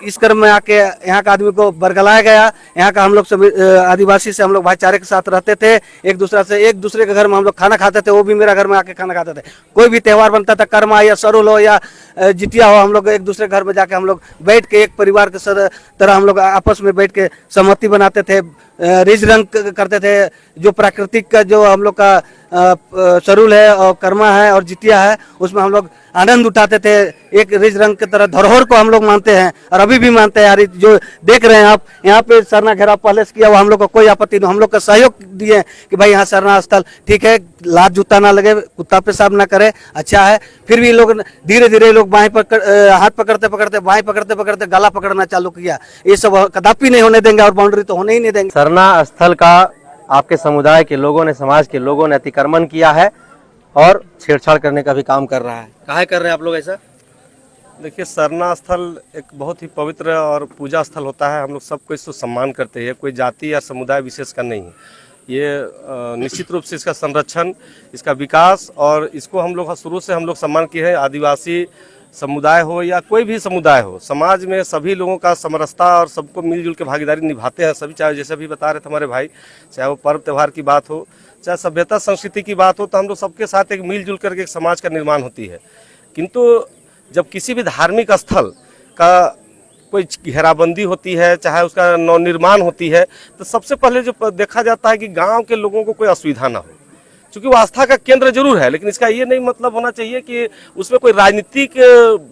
इस क्रम में आके यहाँ का आदमी को बरगलाया गया। यहाँ का हम लोग सभी आदिवासी से हम लोग भाईचारे के साथ रहते थे, एक दूसरे के घर में हम लोग खाना खाते थे, वो भी मेरा घर में आके खाना खाते थे। कोई भी त्यौहार बनता था, कर्मा या सरुल हो या जितिया हो, हम लोग एक दूसरे घर में जाके हम लोग बैठ के एक परिवार के तरह हम लोग आपस में बैठ के सहमति बनाते थे, रिज रंग करते थे। जो प्राकृतिक का जो हम लोग का सरुल है और कर्मा है और जितिया है, उसमें हम लोग आनंद उठाते थे। एक रिज रंग की तरह धरोहर को हम लोग मानते हैं और अभी भी मानते हैं। यार जो देख रहे हैं आप यहाँ पे सरना घेराव पहले से किया हुआ, हम लोग को कोई आपत्ति नहीं। हम लोग का सहयोग दिए कि भाई यहाँ सरना स्थल ठीक है, लात जूता ना लगे, कुत्ता पेशाब ना करे, अच्छा है। फिर भी लोग धीरे धीरे लोग बाएं हाथ पकड़ते पकड़ते बाएं पकड़ते पकड़ते गला पकड़ना चालू किया। ये सब कदापि नहीं होने देंगे और बाउंड्री तो होने ही नहीं देंगे। सरना स्थल का आपके समुदाय के लोगों ने, समाज के लोगों ने अतिक्रमण किया है और छेड़छाड़ करने का भी काम कर रहा है। काहे कर रहे हैं आप लोग ऐसा? देखिए, सरना स्थल एक बहुत ही पवित्र और पूजा स्थल होता है। हम लोग सबको इसको सम्मान करते हैं, कोई जाति या समुदाय विशेष का नहीं है। ये निश्चित रूप से इसका संरक्षण, इसका विकास और इसको हम लोग शुरू से हम लोग सम्मान किए हैं। आदिवासी समुदाय हो या कोई भी समुदाय हो, समाज में सभी लोगों का समरसता और सबको मिलजुल के भागीदारी निभाते हैं सभी। चाहे जैसे भी बता रहे थे हमारे भाई, चाहे वो पर्व त्यौहार की बात हो, चाहे सभ्यता संस्कृति की बात हो, तो हम लोग सबके साथ एक मिलजुल करके एक समाज का निर्माण होती है। किंतु जब किसी भी धार्मिक स्थल का कोई घेराबंदी होती है, चाहे उसका नवनिर्माण होती है, तो सबसे पहले जो देखा जाता है कि गांव के लोगों को कोई असुविधा ना हो। क्योंकि वो आस्था का केंद्र जरूर है, लेकिन इसका ये नहीं मतलब होना चाहिए कि उसमें कोई राजनीतिक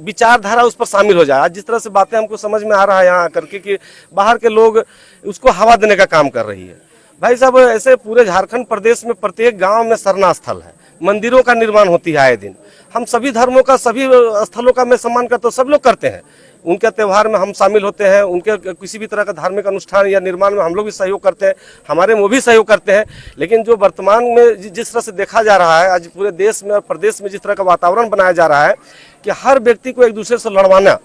विचारधारा उस पर शामिल हो जाए। आज जिस तरह से बातें हमको समझ में आ रहा है यहाँ करके कि बाहर के लोग उसको हवा देने का काम कर रही है। भाई साहब, ऐसे पूरे झारखंड प्रदेश में प्रत्येक गांव में सरना स्थल है, मंदिरों का निर्माण होती है आए दिन। हम सभी धर्मों का, सभी स्थलों का मैं सम्मान करता हूँ, सब लोग करते हैं। उनके त्यौहार में हम शामिल होते हैं, उनके किसी भी तरह का धार्मिक अनुष्ठान या निर्माण में हम लोग भी सहयोग करते हैं, हमारे वो भी सहयोग करते हैं। लेकिन जो वर्तमान में जिस तरह से देखा जा रहा है, आज पूरे देश में और प्रदेश में जिस तरह का वातावरण बनाया जा रहा है कि हर व्यक्ति को एक दूसरे से लड़वाना,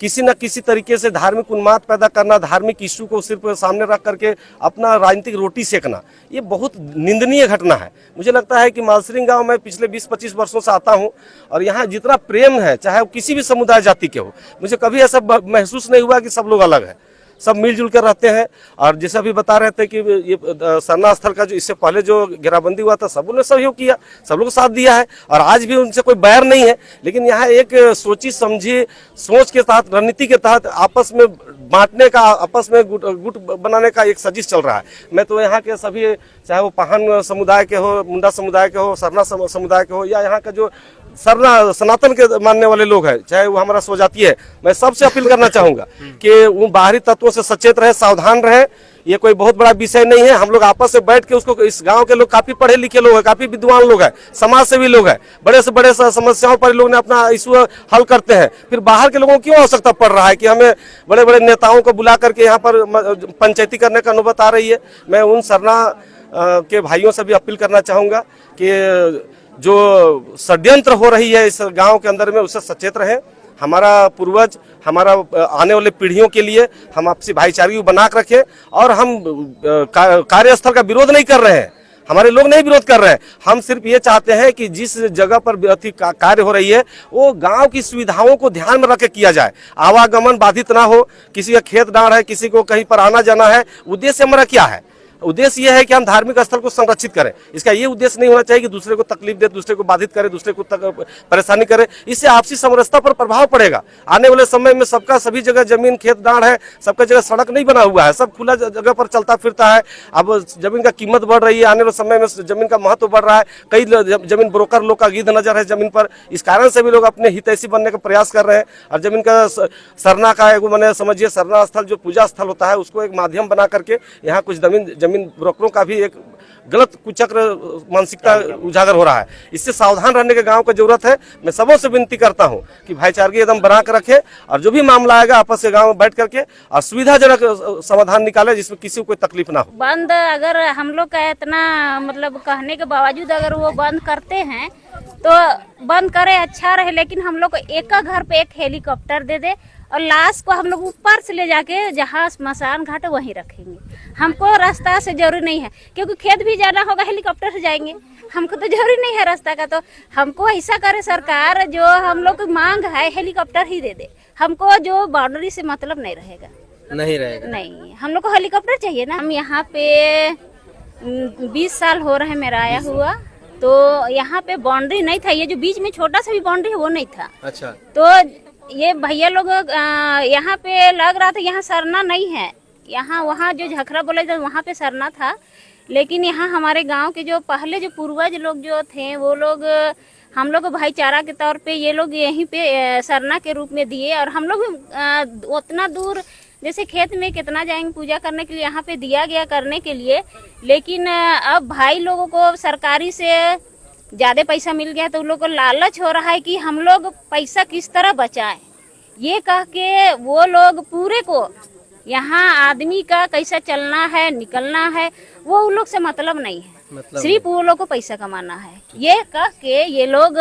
किसी न किसी तरीके से धार्मिक उन्माद पैदा करना, धार्मिक इश्यू को सिर्फ सामने रख करके अपना राजनीतिक रोटी सेकना, ये बहुत निंदनीय घटना है। मुझे लगता है कि मालसरिंग गांव में पिछले 20-25 वर्षों से आता हूं और यहाँ जितना प्रेम है, चाहे वो किसी भी समुदाय जाति के हो, मुझे कभी ऐसा महसूस नहीं हुआ कि सब लोग अलग है। सब मिलजुल कर रहते हैं। और जैसा भी बता रहे थे कि ये सरना स्थल का जो इससे पहले जो घेराबंदी हुआ था, सब ने सहयोग किया, सब लोग साथ दिया है और आज भी उनसे कोई बैर नहीं है। लेकिन यहाँ एक सोची समझी सोच के तहत, रणनीति के तहत आपस में बांटने का, आपस में गुट बनाने का एक साजिश चल रहा है। मैं तो यहाँ के सभी, चाहे वो पाहन समुदाय के हो, मुंडा समुदाय के हो, सरना समुदाय के हो, या यहाँ का जो सरना सनातन के मानने वाले लोग हैं, चाहे वो हमारा स्वजातीय है, मैं सबसे अपील करना चाहूंगा कि वो बाहरी तत्वों से सचेत रहे, सावधान रहे। ये कोई बहुत बड़ा विषय नहीं है। हम लोग आपस में बैठ के उसको, इस गांव के लोग काफी पढ़े लिखे लोग हैं, काफी विद्वान लोग हैं, समाज सेवी लोग हैं, बड़े से बड़े समस्याओं पर लोग ने अपना इशू हल करते हैं। फिर बाहर के लोगों को क्यों आवश्यकता पड़ रहा है कि हमें बड़े बड़े नेताओं को बुला करके यहाँ पर पंचायती करने का नौबत आ रही है। मैं उन सरना के भाइयों से भी अपील करना चाहूंगा कि जो षड्यंत्र हो रही है इस गांव के अंदर में, उससे सचेत रहें। हमारा पूर्वज, हमारा आने वाले पीढ़ियों के लिए हम आपसी भाईचारे बना के रखें। और हम कार्यस्थल का विरोध नहीं कर रहे हैं, हमारे लोग नहीं विरोध कर रहे हैं। हम सिर्फ ये चाहते हैं कि जिस जगह पर कार्य हो रही है वो गांव की सुविधाओं को ध्यान में रख के किया जाए, आवागमन बाधित ना हो। किसी का खेत डांड है, किसी को कहीं पर आना जाना है, उद्देश्य हमारा क्या है? उद्देश्य यह है कि हम धार्मिक स्थल को संरक्षित करें। इसका ये उद्देश्य नहीं होना चाहिए कि दूसरे को तकलीफ दे, दूसरे को बाधित करे, दूसरे को परेशानी करे। इससे आपसी समरसता पर प्रभाव पड़ेगा। आने वाले समय में सबका सभी जगह जमीन खेत डांड है, सबका जगह सड़क नहीं बना हुआ है, सब खुला जगह पर चलता फिरता है। अब जमीन का कीमत बढ़ रही है, आने वाले समय में जमीन का महत्व बढ़ रहा है। कई जमीन ब्रोकर लोग का गिद्ध नजर है जमीन पर। इस कारण से भी लोग अपने हितैषी बनने का प्रयास कर रहे हैं और जमीन का सरना का एक मैंने समझिए सरना स्थल जो पूजा स्थल होता है उसको एक माध्यम बना करके यहाँ कुछ जमीन ब्रोकरों का भी एक गलत कुचक्र मानसिकता उजागर हो रहा है। इससे सावधान रहने के गांव को जरूरत है। मैं सबों से विनती करता हूं कि भाईचारगी एकदम बना कर रखे और जो भी मामला आएगा आपस के गांव में बैठ करके और सुविधाजनक समाधान निकाले जिसमें किसी को कोई तकलीफ ना हो। बंद अगर हम लोग का इतना मतलब कहने के बावजूद अगर वो बंद करते हैं तो बंद करे, अच्छा रहे। लेकिन हम लोग को एक घर पे एक हेलीकॉप्टर दे दे और लाश को हम लोग ऊपर से ले जाके जहाँ स्मशान घाट वहीं रखेंगे। हमको रास्ता से जरूरी नहीं है, क्योंकि खेत भी जाना होगा हेलीकॉप्टर से जाएंगे। हमको तो जरूरी नहीं है रास्ता का। तो हमको ऐसा करे सरकार, जो हम लोग की मांग है हेलीकॉप्टर ही दे दे। हमको जो बाउंड्री से मतलब नहीं रहेगा, नहीं रहेगा, नहीं, हम लोग को हेलीकॉप्टर चाहिए ना। हम यहाँ पे 20 साल हो रहे हैं मेरा आया हुआ, तो यहाँ पे बाउंड्री नहीं था। ये जो बीच में छोटा सा भी बाउंड्री है वो नहीं था। अच्छा, तो ये भैया लोग यहाँ पे लग रहा था यहाँ सरना नहीं है। यहाँ वहाँ जो झखरा बोले थे वहाँ पे सरना था, लेकिन यहाँ हमारे गांव के जो पहले जो पूर्वज लोग जो थे वो लोग हम लोग को भाईचारा के तौर पे ये लोग यहीं पे सरना के रूप में दिए। और हम लोग भी उतना दूर जैसे खेत में कितना जाएंगे पूजा करने के लिए, यहाँ पे दिया गया करने के लिए। लेकिन अब भाई लोगों को सरकारी से ज़्यादा पैसा मिल गया तो उन लोगों को लालच हो रहा है कि हम लोग पैसा किस तरह बचाएं। ये कह के वो लोग पूरे को यहाँ आदमी का कैसा चलना है निकलना है वो उन लोग से मतलब नहीं है, सिर्फ वो लोग को पैसा कमाना है। ये कह के ये लोग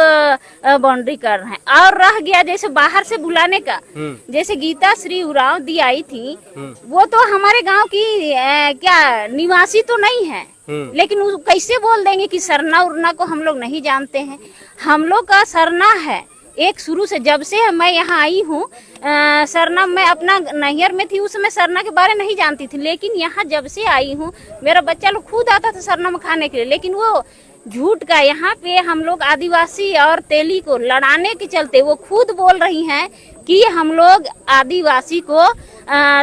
बाउंड्री कर रहे हैं। और रह गया जैसे बाहर से बुलाने का, जैसे गीता श्री उरांव दी आई थी, वो तो हमारे गांव की क्या निवासी तो नहीं है, लेकिन कैसे बोल देंगे कि सरना उरना को हम लोग नहीं जानते हैं। हम लोग का सरना है एक शुरू से, जब से मैं यहाँ आई हूँ। सरना मैं अपना नैहर में थी उस समय सरना के बारे नहीं जानती थी, लेकिन यहाँ जब से आई हूँ मेरा बच्चा लोग खुद आता था सरना में खाने के लिए। लेकिन वो झूठ का, यहाँ पे हम लोग आदिवासी और तेली को लड़ाने के चलते वो खुद बोल रही हैं कि हम लोग आदिवासी को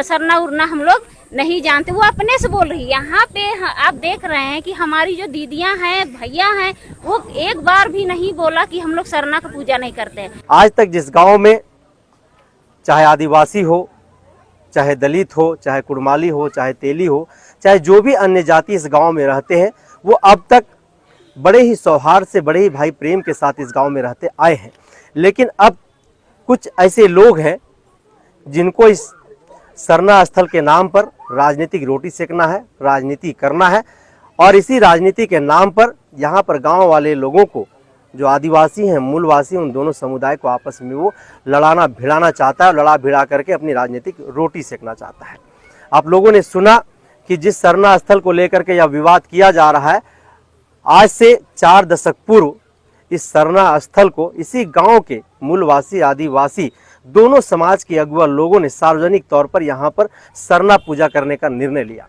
सरना उरना हम लोग नहीं जानते। वो अपने से बोल रही है। यहाँ पे आप देख रहे हैं कि हमारी जो दीदियां हैं भैया हैं वो एक बार भी नहीं बोला कि हम लोग सरना का पूजा नहीं करते हैं। आज तक जिस गांव में चाहे आदिवासी हो, चाहे दलित हो, चाहे कुड़माली हो, चाहे तेली हो, चाहे जो भी अन्य जाति इस गांव में रहते हैं, वो अब तक बड़े ही सौहार्द से, बड़े ही भाई प्रेम के साथ इस गांव में रहते आए हैं। लेकिन अब कुछ ऐसे लोग हैं जिनको इस सरना स्थल के नाम पर राजनीतिक रोटी सेकना है, राजनीति करना है। और इसी राजनीति के नाम पर यहाँ पर गांव वाले लोगों को, जो आदिवासी हैं, मूलवासी, उन दोनों समुदाय को आपस में वो लड़ाना भिड़ाना चाहता है और लड़ा भिड़ा करके अपनी राजनीतिक रोटी सेकना चाहता है। आप लोगों ने सुना कि जिस सरना स्थल को लेकर के यह विवाद किया जा रहा है, आज से 4 दशक पूर्व इस सरना स्थल को इसी गांव के मूलवासी आदिवासी दोनों समाज के अगुआ लोगों ने सार्वजनिक तौर पर यहाँ पर सरना पूजा करने का निर्णय लिया।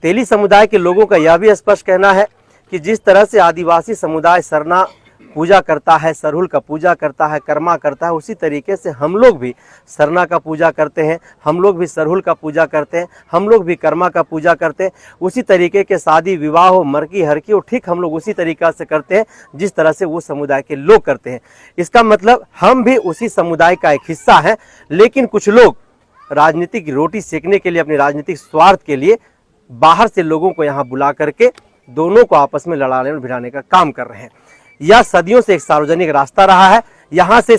तेली समुदाय के लोगों का यह भी स्पष्ट कहना है कि जिस तरह से आदिवासी समुदाय सरना पूजा करता है, सरहुल का पूजा करता है, कर्मा करता है, उसी तरीके से हम लोग भी सरना का पूजा करते हैं, हम लोग भी सरहुल का पूजा करते हैं, हम लोग भी कर्मा का पूजा करते हैं। उसी तरीके के शादी विवाह हो, मरकी हरकी हो, ठीक हम लोग उसी तरीका से करते हैं जिस तरह से वो समुदाय के लोग करते हैं। इसका मतलब हम भी उसी समुदाय का एक हिस्सा हैं। लेकिन कुछ लोग राजनीतिक रोटी सेकने के लिए, अपने राजनीतिक स्वार्थ के लिए बाहर से लोगों को यहाँ बुला करके दोनों को आपस में लड़ाने और भिड़ाने का काम कर रहे हैं। यह सदियों से एक सार्वजनिक रास्ता रहा है। यहाँ से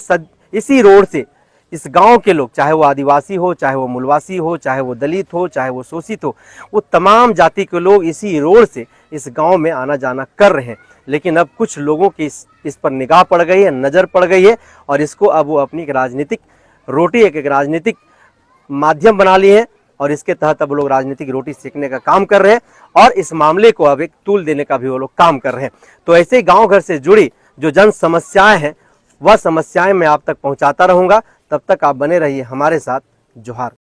इसी रोड से इस गांव के लोग, चाहे वो आदिवासी हो, चाहे वो मूलवासी हो, चाहे वो दलित हो, चाहे वो शोषित हो, वो तमाम जाति के लोग इसी रोड से इस गांव में आना जाना कर रहे हैं। लेकिन अब कुछ लोगों की इस पर निगाह पड़ गई है, नज़र पड़ गई है और इसको अब वो अपनी राजनीतिक रोटी, एक राजनीतिक माध्यम बना लिए हैं और इसके तहत अब वो लोग राजनीतिक रोटी सेकने का काम कर रहे हैं और इस मामले को अब एक तूल देने का भी वो लोग काम कर रहे हैं। तो ऐसे ही गाँव घर से जुड़ी जो जन समस्याएं हैं वह समस्याएं मैं आप तक पहुंचाता रहूंगा। तब तक आप बने रहिए हमारे साथ। जोहार।